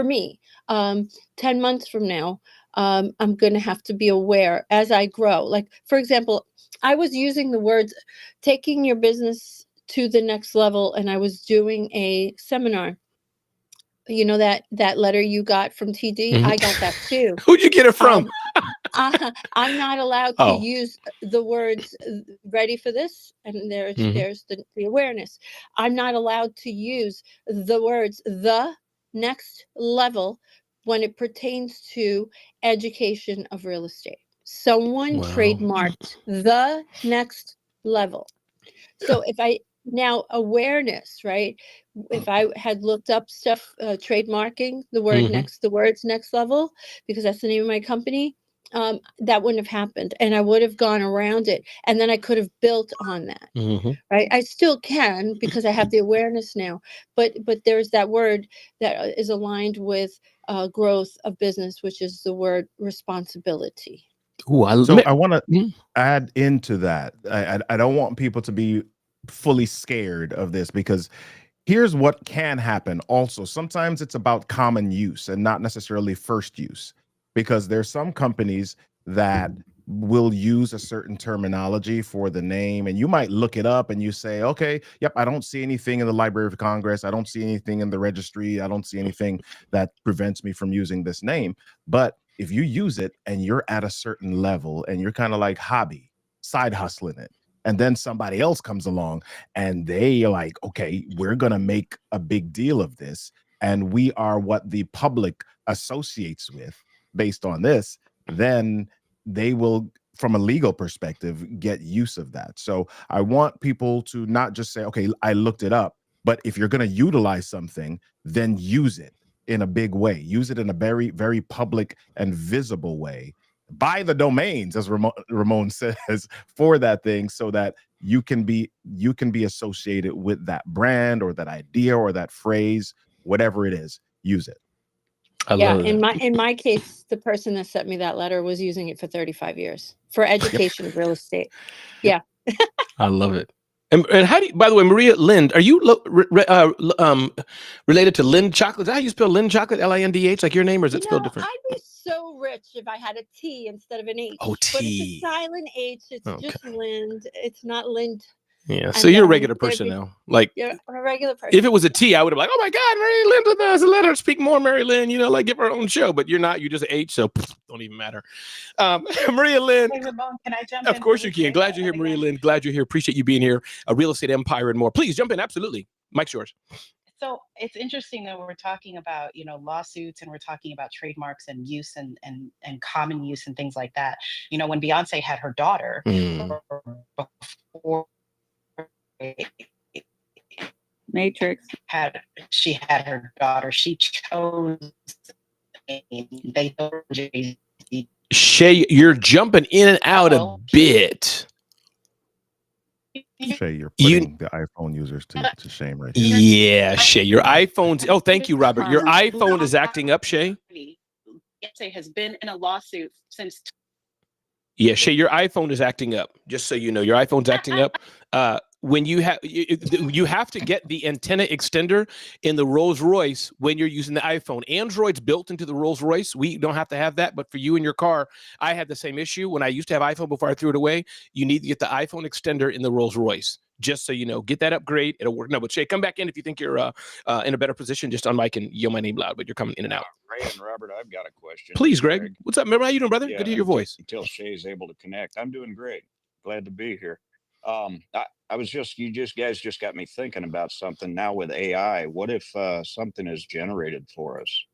me. 10 months from now, I'm going to have to be aware as I grow. Like, for example, I was using the words taking your business to the next level, and I was doing a seminar. You know that letter you got from TD? Mhm. I got that too. Who'd you get it from? I'm not allowed to Oh. use the words ready for this, and there's Mhm. the awareness. I'm not allowed to use the words the next level when it pertains to education of real estate. Someone Wow. trademarked the next level. So if I now awareness, right? If I had looked up stuff, trademarking the word Mhm. the words next level, because that's the name of my company, that wouldn't have happened, and I would have gone around it, and then I could have built on that, Mhm. right? I still can, because I have the awareness now, but there's that word that is aligned with growth of business, which is the word responsibility. Ooh, So I want to Mhm. add into that. I don't want people to be fully scared of this, because here's what can happen also. Sometimes it's about common use and not necessarily first use, because there's some companies that will use a certain terminology for the name, and you might look it up and you say, okay, yep, I don't see anything in the Library of Congress, I don't see anything in the registry, I don't see anything that prevents me from using this name. But if you use it and you're at a certain level and you're kind of like hobby, side hustling it, and then somebody else comes along and they are like, okay, we're going to make a big deal of this. And we are what the public associates with based on this, then they will, from a legal perspective, get use of that. So I want people to not just say, okay, I looked it up, but if you're going to utilize something, then use it in a big way. Use it in a very, very public and visible way. Buy the domains, as Ramon says, for that thing, so that you can be associated with that brand or that idea or that phrase, whatever it is. Use it. I love it. In my case, the person that sent me that letter was using it for 35 years for education of real estate. Yeah. I love it. And how do you, by the way, Maria Lind, are you related to Lind Chocolate? Is that how you spell Lind Chocolate? L-I-N-D-H, like your name, or is it spelled different? I'd be so rich if I had a T instead of an H. Oh, T. But it's a silent H. It's just Lind. It's not Lind. Yeah, so you're a regular person now. Like, you're a regular person. If it was a T, I would have been like, oh my God, Mary Lynn with us. Let her speak more, Mary Lynn. Like, give her own show. But you're not. You're just an H, so don't even matter. Maria Lynn. Hey, Ramon, can I jump in? Of course you can. Glad you're here, Maria Lynn. Glad you're here. Appreciate you being here. A real estate empire and more. Please jump in. Absolutely. Mike's yours. So it's interesting that we're talking about, lawsuits, and we're talking about trademarks and use and common use and things like that. When Beyonce had her daughter, before Matrix she had her daughter, she chose they Shay, you're jumping in and out a bit. Shay, you're putting the iPhone users to shame right here. Yeah, Shay, your iPhone's. Oh, thank you, Robert. Your iPhone is acting up, Shay. Beyonce has been in a lawsuit since. Yeah, Shay, your iPhone is acting up. Just so you know, your iPhone's acting up. When you have to get the antenna extender in the Rolls Royce when you're using the iPhone. Android's built into the Rolls Royce. We don't have to have that, but for you and your car, I had the same issue when I used to have iPhone before I threw it away. You need to get the iPhone extender in the Rolls Royce. Just so you know, get that upgrade. It'll work. No, but Shay, come back in if you think you're in a better position. Just on mic and yell my name loud, but you're coming in and out. Ray and Robert, I've got a question. Please, Greg. What's up? Remember how you doing, brother? Yeah, good to hear your voice. Until Shay's able to connect, I'm doing great. Glad to be here. I was you guys just got me thinking about something now with AI. What if something is generated for us?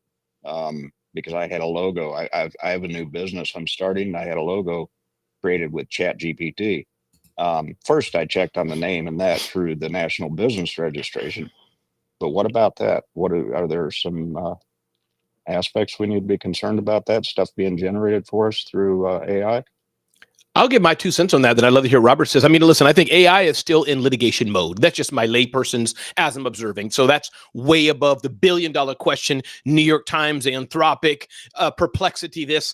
Because I had a logo. I have a new business I'm starting. I had a logo created with ChatGPT. First, I checked on the name and that through the National Business Registration. But what about that? Are there some aspects we need to be concerned about that stuff being generated for us through AI? I'll give my 2 cents on that. I'd love to hear Robert says. I mean, listen, I think AI is still in litigation mode. That's just my layperson's as I'm observing. So that's way above the billion-dollar question, New York Times, Anthropic, Perplexity. This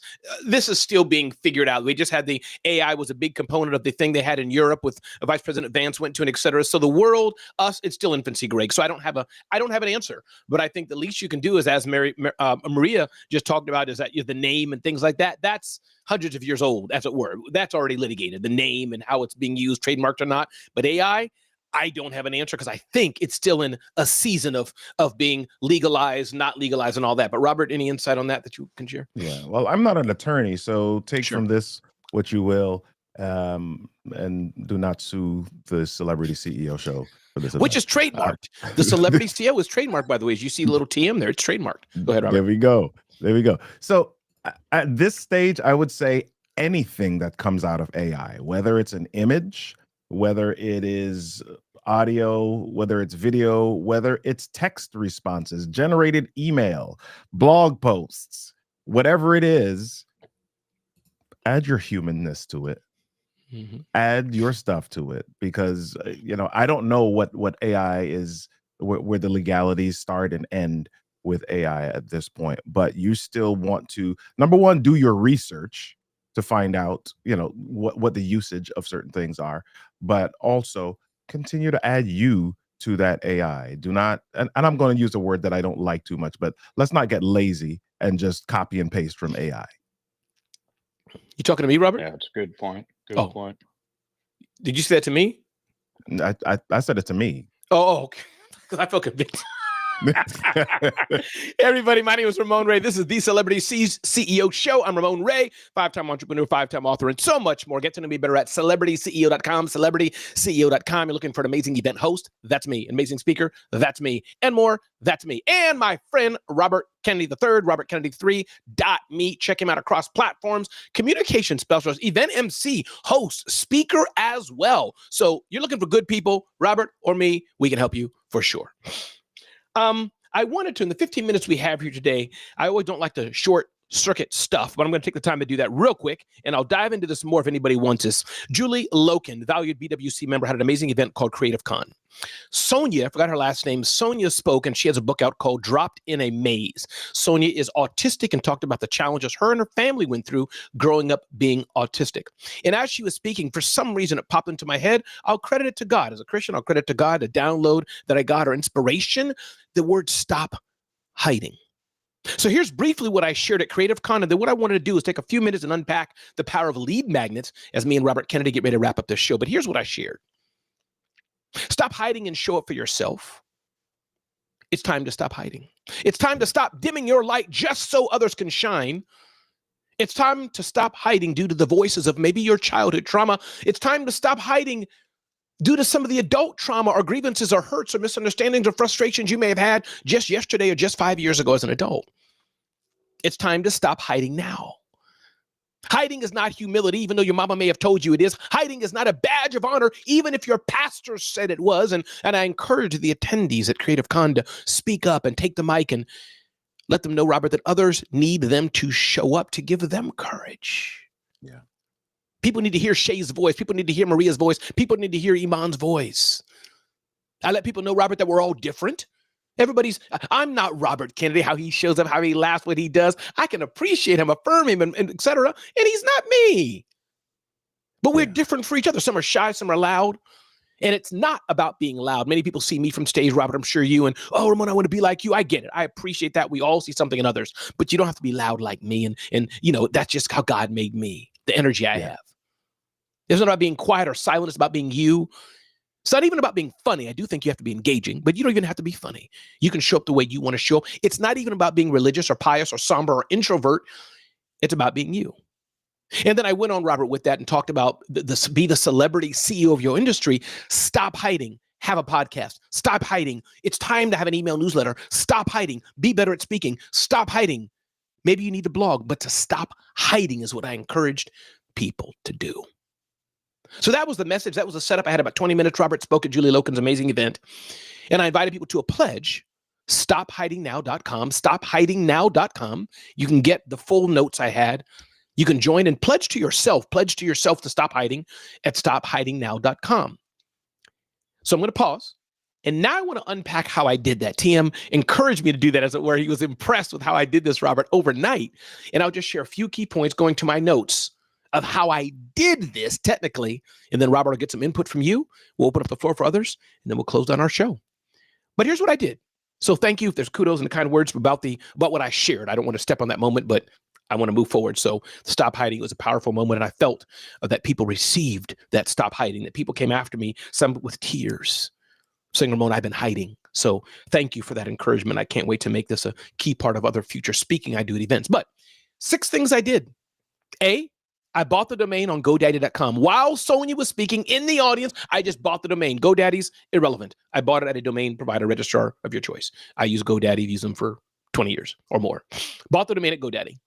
is still being figured out. We just had the AI was a big component of the thing they had in Europe with Vice President Vance went to, and et cetera. So the world, it's still infancy, Greg. So I don't have an answer. But I think the least you can do is, as Maria just talked about, is that the name and things like that. That's hundreds of years old, as it were. That's already litigated, the name and how it's being used, trademarked or not. But AI, I don't have an answer because I think it's still in a season of being legalized, not legalized, and all that. But Robert, any insight on that you can share? Yeah, well, I'm not an attorney, so take from this what you will, and do not sue the Celebrity CEO show for this. Which is trademarked. The Celebrity CEO is trademarked, by the way. As you see the little TM there, it's trademarked. Go ahead, Robert. There we go. So at this stage, I would say anything that comes out of AI, whether it's an image, whether it is audio, whether it's video, whether it's text responses, generated email, blog posts, whatever it is, add your humanness to it. Add your stuff to it, because I don't know what AI is, where the legalities start and end with AI at this point, but you still want to, number one, do your research to find out, what the usage of certain things are, but also continue to add you to that AI. Do not, and I'm going to use a word that I don't like too much, but let's not get lazy and just copy and paste from AI. You talking to me, Robert? Yeah, it's a good point. Good point. Did you say that to me? I said it to me. Oh, okay. Because I felt convicted. Everybody, my name is Ramon Ray. This is the Celebrity CEO Show. I'm Ramon Ray, 5-time entrepreneur, 5-time author, and so much more. Get to know me better at CelebrityCEO.com, CelebrityCEO.com. You're looking for an amazing event host? That's me. An amazing speaker? That's me. And more? That's me. And my friend Robert Kennedy III, RobertKennedy3.me. Check him out across platforms. Communication specialist, event MC, host, speaker as well. So you're looking for good people, Robert or me, we can help you for sure. I wanted to, in the 15 minutes we have here today, I always don't like the short circuit stuff, but I'm going to take the time to do that real quick, and I'll dive into this more if anybody wants this. Julie Loken, valued BWC member, had an amazing event called Creative Con. Sonia, I forgot her last name, Sonia spoke, and she has a book out called Dropped in a Maze. Sonia is autistic and talked about the challenges her and her family went through growing up being autistic. And as she was speaking, for some reason, it popped into my head. I'll credit it to God. As a Christian, I'll credit it to God, a download that I got, or inspiration, the word stop hiding. So here's briefly what I shared at Creative Con, and then what I wanted to do is take a few minutes and unpack the power of lead magnets as me and Robert Kennedy get ready to wrap up this show. But here's what I shared. Stop hiding and show up for yourself. It's time to stop hiding. It's time to stop dimming your light just so others can shine. It's time to stop hiding due to the voices of maybe your childhood trauma. It's time to stop hiding due to some of the adult trauma or grievances or hurts or misunderstandings or frustrations you may have had just yesterday or just 5 years ago as an adult. It's time to stop hiding now. Hiding is not humility, even though your mama may have told you it is. Hiding is not a badge of honor, even if your pastor said it was. And I encourage the attendees at Creative Con to speak up and take the mic and let them know, Robert, that others need them to show up to give them courage. Yeah. People need to hear Shay's voice. People need to hear Maria's voice. People need to hear Iman's voice. I let people know, Robert, that we're all different. I'm not Robert Kennedy, how he shows up, how he laughs, what he does. I can appreciate him, affirm him, and et cetera. And he's not me. But we're different for each other. Some are shy, some are loud. And it's not about being loud. Many people see me from stage, Robert, I'm sure you, and, oh, Ramon, I want to be like you. I get it. I appreciate that. We all see something in others. But you don't have to be loud like me. And you know, that's just how God made me, the energy I have. It's not about being quiet or silent. It's about being you. It's not even about being funny. I do think you have to be engaging, but you don't even have to be funny. You can show up the way you want to show up. It's not even about being religious or pious or somber or introvert. It's about being you. And then I went on, Robert, with that and talked about be the celebrity CEO of your industry. Stop hiding. Have a podcast. Stop hiding. It's time to have an email newsletter. Stop hiding. Be better at speaking. Stop hiding. Maybe you need to blog, but to stop hiding is what I encouraged people to do. So that was the message. That was the setup. I had about 20 minutes. Robert spoke at Julie Loken's amazing event. And I invited people to a pledge, stophidingnow.com, stophidingnow.com. You can get the full notes I had. You can join and pledge to yourself to stop hiding at stophidingnow.com. So I'm going to pause. And now I want to unpack how I did that. TM encouraged me to do that, as it were. He was impressed with how I did this, Robert, overnight. And I'll just share a few key points going to my notes of how I did this technically. And then Robert will get some input from you. We'll open up the floor for others, and then we'll close down our show. But here's what I did. So thank you if there's kudos and the kind words about what I shared. I don't want to step on that moment, but I want to move forward. So stop hiding was a powerful moment. And I felt that people received that stop hiding, that people came after me, some with tears, saying, Ramon, I've been hiding. So thank you for that encouragement. I can't wait to make this a key part of other future speaking I do at events. But 6 things I did. A, I bought the domain on GoDaddy.com. While Sonia was speaking in the audience, I just bought the domain. GoDaddy's irrelevant. I bought it at a domain provider registrar of your choice. I use GoDaddy, used them for 20 years or more. Bought the domain at GoDaddy.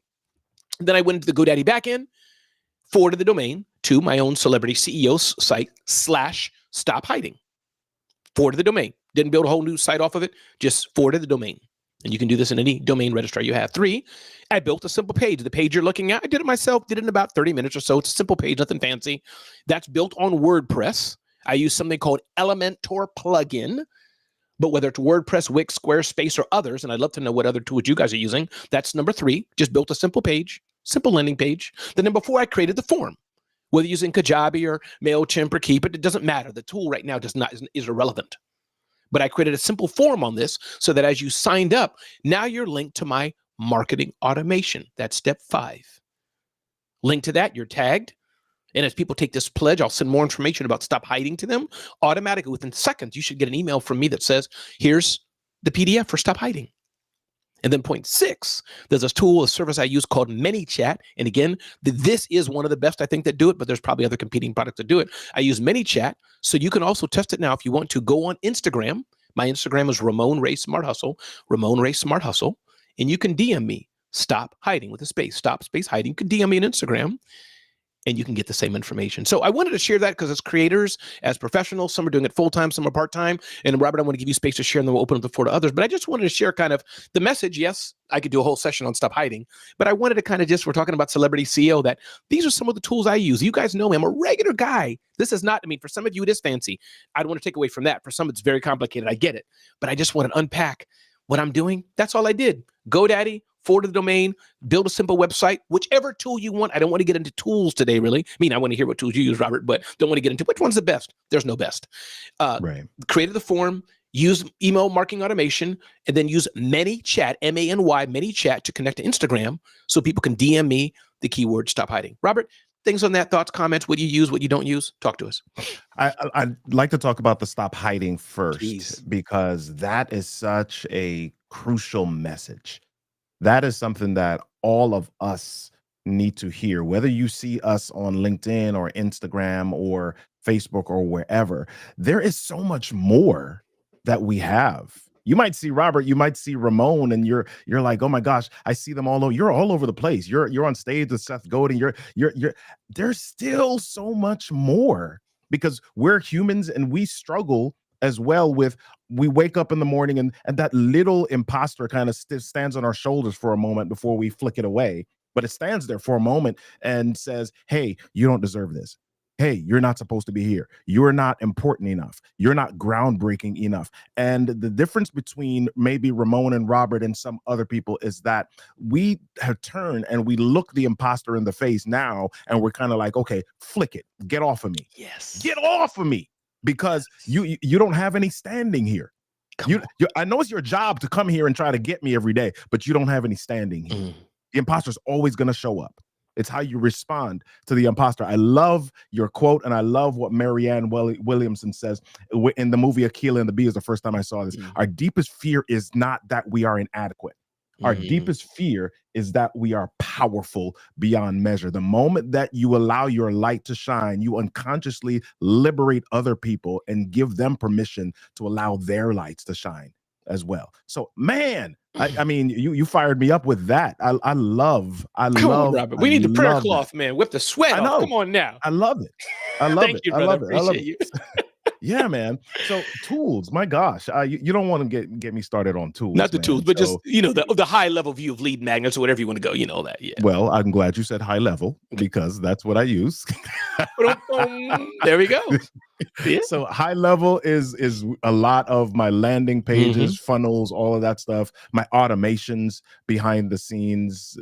Then I went into the GoDaddy backend, forwarded the domain to my own celebrity CEO site /stop hiding. Forwarded the domain. Didn't build a whole new site off of it, just forwarded the domain. And you can do this in any domain registrar you have. 3, I built a simple page. The page you're looking at, I did it myself, did it in about 30 minutes or so. It's a simple page, nothing fancy. That's built on WordPress. I use something called Elementor plugin. But whether it's WordPress, Wix, Squarespace, or others, and I'd love to know what other tools you guys are using, that's number 3. Just built a simple page, simple landing page. Then number 4, I created the form. Whether using Kajabi or MailChimp or Keep it doesn't matter. The tool right now is irrelevant. But I created a simple form on this so that as you signed up, now you're linked to my marketing automation. That's step 5. Link to that, you're tagged. And as people take this pledge, I'll send more information about stop hiding to them. Automatically, within seconds, you should get an email from me that says, here's the PDF for Stop Hiding. And then point 6, there's a tool, a service I use called ManyChat. And again, this is one of the best I think that do it, but there's probably other competing products that do it. I use ManyChat, so you can also test it now if you want to. Go on Instagram. My Instagram is Ramon Ray Smart Hustle, Ramon Ray Smart Hustle, and you can DM me, Stop Hiding with a space, Stop Space Hiding. You can DM me on Instagram, and you can get the same information. So I wanted to share that because as creators, as professionals, some are doing it full-time, some are part-time. And Robert, I want to give you space to share, and then we'll open up the floor to others. But I just wanted to share kind of the message. Yes, I could do a whole session on Stop Hiding, but I wanted to kind of just, we're talking about Celebrity CEO, that these are some of the tools I use. You guys know me, I'm a regular guy. This is not, I mean, for some of you, it is fancy. I don't want to take away from that. For some, it's very complicated. I get it. But I just want to unpack what I'm doing. That's all I did. GoDaddy, forward the domain, build a simple website, whichever tool you want. I don't want to get into tools today, really. I mean, I want to hear what tools you use, Robert, but don't want to get into which one's the best. There's no best. Right. Created the form, use email marketing automation, and then use ManyChat, M-A-N-Y, ManyChat to connect to Instagram so people can DM me the keyword Stop Hiding. Robert, things on that, thoughts, comments, what you use, what you don't use? Talk to us. I'd like to talk about the Stop Hiding first, Jeez. because that is such a crucial message. That is something that all of us need to hear, whether you see us on LinkedIn or Instagram or Facebook or wherever. There is so much more that we have. You might see Robert, you might see Ramon, and you're like, oh my gosh, I see them all over. You're all over the place. You're on stage with Seth Godin. You're there's still so much more, because we're humans and we struggle as well with, we wake up in the morning and that little imposter kind of stands on our shoulders for a moment before we flick it away. But it stands there for a moment and says, hey, you don't deserve this. Hey, you're not supposed to be here. You're not important enough. You're not groundbreaking enough. And the difference between maybe Ramon and Robert and some other people is that we have turned and we look the imposter in the face now, and we're kind of like, okay, flick it. Get off of me. Yes. Get off of me. Because you don't have any standing here. I know it's your job to come here and try to get me every day, but you don't have any standing here. The imposter's always going to show up. It's how you respond to the imposter. I love your quote, and I love what Marianne Williamson says in the movie Akilah and the Bee. Is the first time I saw this. Our deepest fear is not that we are inadequate. Our deepest fear is that we are powerful beyond measure. The moment that you allow your light to shine, you unconsciously liberate other people and give them permission to allow their lights to shine as well. So, man, I mean, you fired me up with that. I love, Robert. We need the prayer cloth, that. man. Whip the sweat off. Come on now. I love it. I love Thank it. you, I brother. love it. I love Appreciate it. you. Yeah, man. So tools, my gosh, you don't want to get me started on tools. Not the man. tools, but just, the high level view of lead magnets or whatever you want to go, that. Yeah. Well, I'm glad you said high level, because that's what I use. There we go. Yeah. So high level is a lot of my landing pages, funnels, all of that stuff. My automations behind the scenes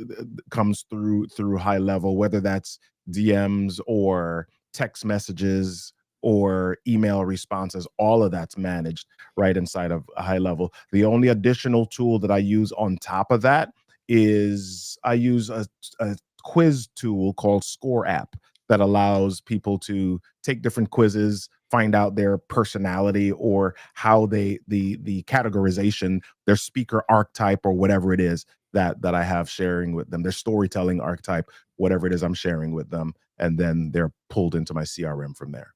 comes through high level, whether that's DMs or text messages or email responses. All of that's managed right inside of a high level. The only additional tool that I use on top of that is I use a quiz tool called Score App that allows people to take different quizzes, find out their personality or how the categorization, their speaker archetype or whatever it is that I have sharing with them, their storytelling archetype, whatever it is I'm sharing with them, and then they're pulled into my CRM from there.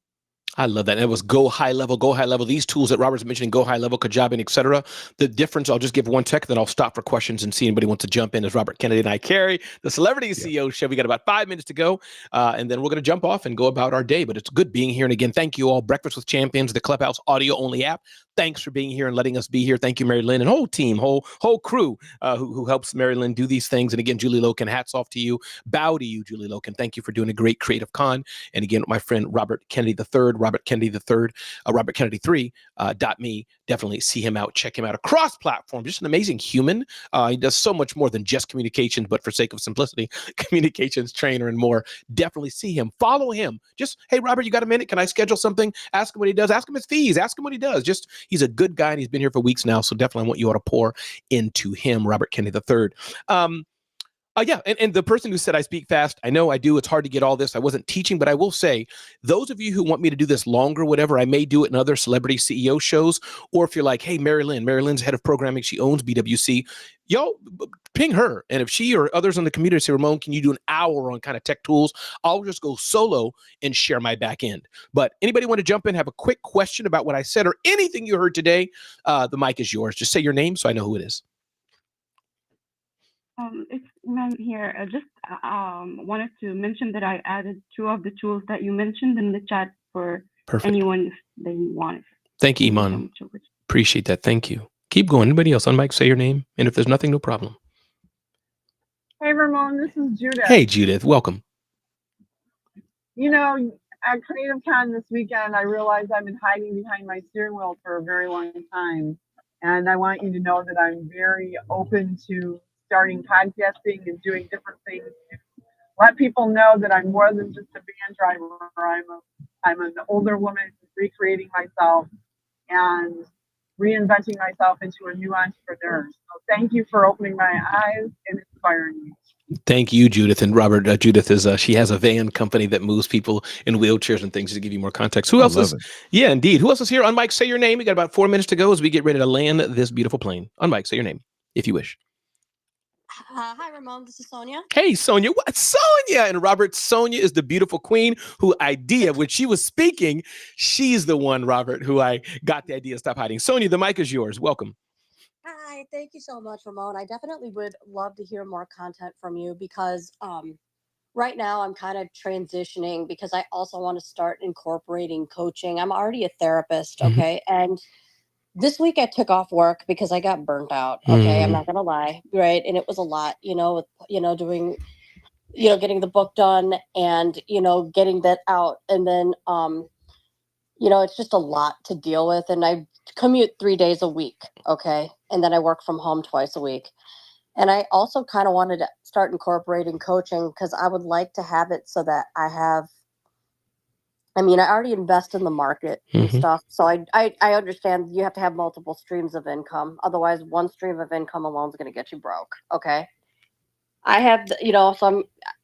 I love that. And it was Go High Level, Go High Level. These tools that Robert's mentioning, Go High Level, Kajabi, et cetera. The difference, I'll just give one tech, then I'll stop for questions and see anybody wants to jump in, as Robert Kennedy and I carry the Celebrity CEO Show. We got about 5 minutes to go, and then we're going to jump off and go about our day. But it's good being here. And again, thank you all. Breakfast with Champions, the Clubhouse audio-only app. Thanks for being here and letting us be here. Thank you, Mary Lynn, and whole team, whole crew who helps Mary Lynn do these things. And again, Julie Loken, hats off to you. Bow to you, Julie Loken. Thank you for doing a great Creative Con. And again, my friend Robert Kennedy III, Robert Kennedy III, Robert Kennedy 3.me. Definitely see him out, check him out across platform. Just an amazing human. He does so much more than just communications, but for sake of simplicity, communications trainer and more. Definitely see him, follow him. Just, hey, Robert, you got a minute? Can I schedule something? Ask him what he does. Ask him his fees. Ask him what he does. Just, he's a good guy and he's been here for weeks now. So definitely I want you all to pour into him, Robert Kennedy III. Yeah, and the person who said I speak fast, I know I do. It's hard to get all this. I wasn't teaching, but I will say, those of you who want me to do this longer, whatever, I may do it in other celebrity CEO shows. Or if you're like, hey, Mary Lynn's head of programming, she owns BWC, y'all ping her. And if she or others in the community say, Ramon, can you do an hour on kind of tech tools? I'll just go solo and share my back end. But anybody want to jump in, have a quick question about what I said or anything you heard today? The mic is yours. Just say your name so I know who it is. It's Mel here. I just wanted to mention that I added 2 of the tools that you mentioned in the chat for anyone if they want it. Thank you, Iman. Appreciate that. Thank you. Keep going. Anybody else on mic, say your name. And if there's nothing, no problem. Hey, Ramon, this is Judith. Hey, Judith. Welcome. You know, at Creative Con this weekend, I realized I've been hiding behind my steering wheel for a very long time. And I want you to know that I'm very open to starting podcasting and doing different things. Let people know that I'm more than just a van driver. I'm an older woman recreating myself and reinventing myself into a new entrepreneur. So thank you for opening my eyes and inspiring me. Thank you, Judith. And Robert, Judith is she has a van company that moves people in wheelchairs and things to give you more context. Who else is? Yeah, indeed. Who else is here? On mic, say your name. We got about 4 minutes to go as we get ready to land this beautiful plane. On mic, say your name if you wish. Hi, Ramon. This is Sonia. Hey, Sonia. What? Sonia. And Robert, Sonia is the beautiful queen who when she was speaking, she's the one, Robert, who I got the idea, stop hiding. Sonia, the mic is yours. Welcome. Hi, thank you so much, Ramon. I definitely would love to hear more content from you because right now I'm kind of transitioning because I also want to start incorporating coaching. I'm already a therapist, okay? And this week I took off work because I got burnt out. Okay, I'm not gonna lie, right? And it was a lot, doing, getting the book done and getting that out, and then it's just a lot to deal with. And I commute 3 days a week, okay, and then I work from home twice a week. And I also kind of wanted to start incorporating coaching because I would like to have it so that I already invest in the market and stuff. So I understand you have to have multiple streams of income. Otherwise, one stream of income alone is going to get you broke. Okay. I have,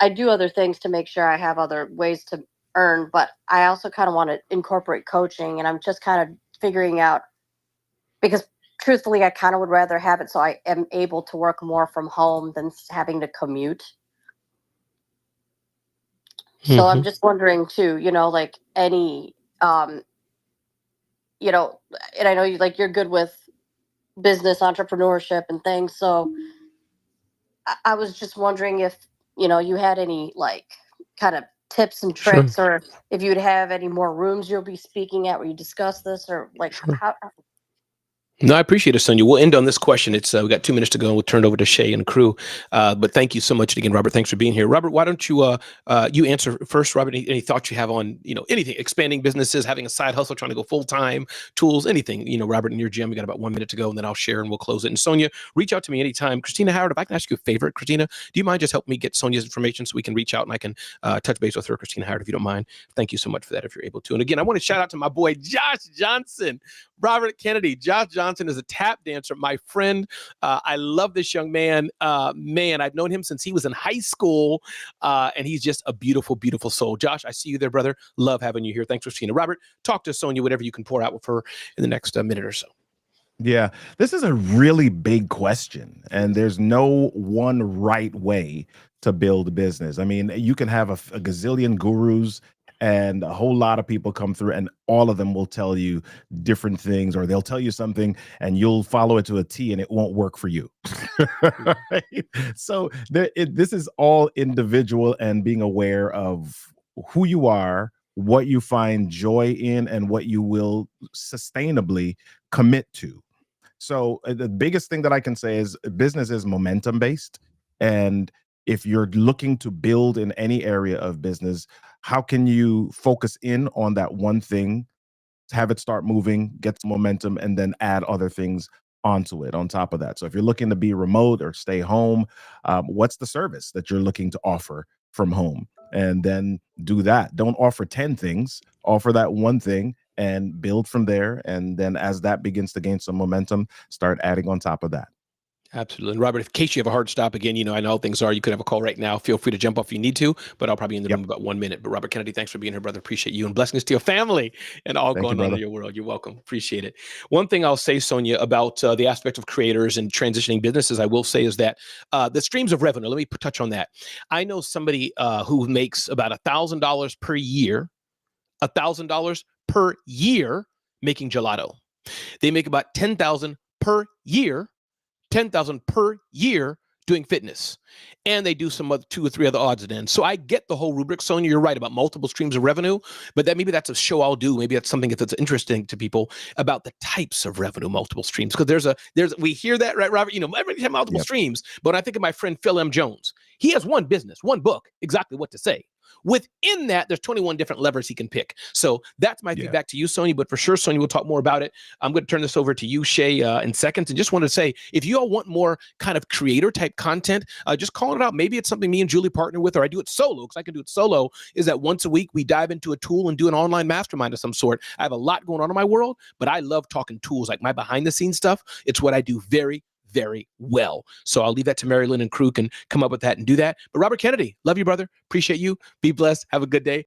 I do other things to make sure I have other ways to earn, but I also kind of want to incorporate coaching, and I'm just kind of figuring out, because truthfully, I kind of would rather have it so I am able to work more from home than having to commute. So I'm just wondering too, like any, and I know you're good with business entrepreneurship and things. So I was just wondering if, you had any kind of tips and tricks, or if you'd have any more rooms you'll be speaking at where you discuss this, or how. No, I appreciate it, Sonia. We'll end on this question. It's we got 2 minutes to go, and we'll turn it over to Shay and crew. But thank you so much again, Robert. Thanks for being here. Robert, why don't you you answer first, Robert? Any thoughts you have on anything, expanding businesses, having a side hustle, trying to go full time, tools, anything? Robert, in your gym, we got about 1 minute to go, and then I'll share and we'll close it. And Sonia, reach out to me anytime. Christina Howard, if I can ask you a favor, Christina, do you mind just helping me get Sonia's information so we can reach out and I can touch base with her, Christina Howard, if you don't mind? Thank you so much for that, if you're able to. And again, I want to shout out to my boy Josh Johnson. Robert Kennedy. Josh Johnson is a tap dancer, my friend. I love this young man. Man, I've known him since he was in high school, and he's just a beautiful, beautiful soul. Josh, I see you there, brother. Love having you here. Thanks, Christina. Robert, talk to Sonia, whatever you can pour out with her in the next minute or so. Yeah, this is a really big question, and there's no one right way to build a business. I mean, you can have a gazillion gurus and a whole lot of people come through, and all of them will tell you different things, or they'll tell you something and you'll follow it to a T and it won't work for you. Right? So this is all individual, and being aware of who you are, what you find joy in, and what you will sustainably commit to. So the biggest thing that I can say is business is momentum based. And if you're looking to build in any area of business, how can you focus in on that one thing, have it start moving, get some momentum, and then add other things onto it on top of that? So if you're looking to be remote or stay home, what's the service that you're looking to offer from home? And then do that. Don't offer 10 things, offer that one thing and build from there. And then as that begins to gain some momentum, start adding on top of that. Absolutely. And Robert, in case you have a hard stop again, I know how things are. You could have a call right now. Feel free to jump off if you need to, but I'll probably be in the room about 1 minute. But Robert Kennedy, thanks for being here, brother. Appreciate you, and blessings to your family and all Thank you, going on in brother. your world. You're welcome. Appreciate it. One thing I'll say, Sonia, about the aspect of creators and transitioning businesses, I will say is that the streams of revenue, let me touch on that. I know somebody who makes about $1,000 per year, $1,000 per year making gelato. They make about $10,000 per year, $10,000 per year doing fitness. And they do some other 2 or 3 other odds and ends. So I get the whole rubric. Sonia, you're right about multiple streams of revenue, but maybe that's a show I'll do. Maybe that's something that's interesting to people about the types of revenue, multiple streams. Because we hear that, right, Robert? Everybody have multiple streams. But when I think of my friend Phil M. Jones, he has one business, one book, exactly what to say. Within that, there's 21 different levers he can pick. So that's my feedback to you, Sonia. But for sure, Sonia, we'll talk more about it. I'm going to turn this over to you, Shay, in seconds. And just want to say, if you all want more kind of creator type content, just call it out. Maybe it's something me and Julie partner with, or I do it solo, because I can do it solo, is that once a week we dive into a tool and do an online mastermind of some sort. I have a lot going on in my world, but I love talking tools, like my behind the scenes stuff. It's what I do very, very well. So I'll leave that to Mary Lynn and crew can come up with that and do that. But Robert Kennedy, love you, brother. Appreciate you. Be blessed. Have a good day.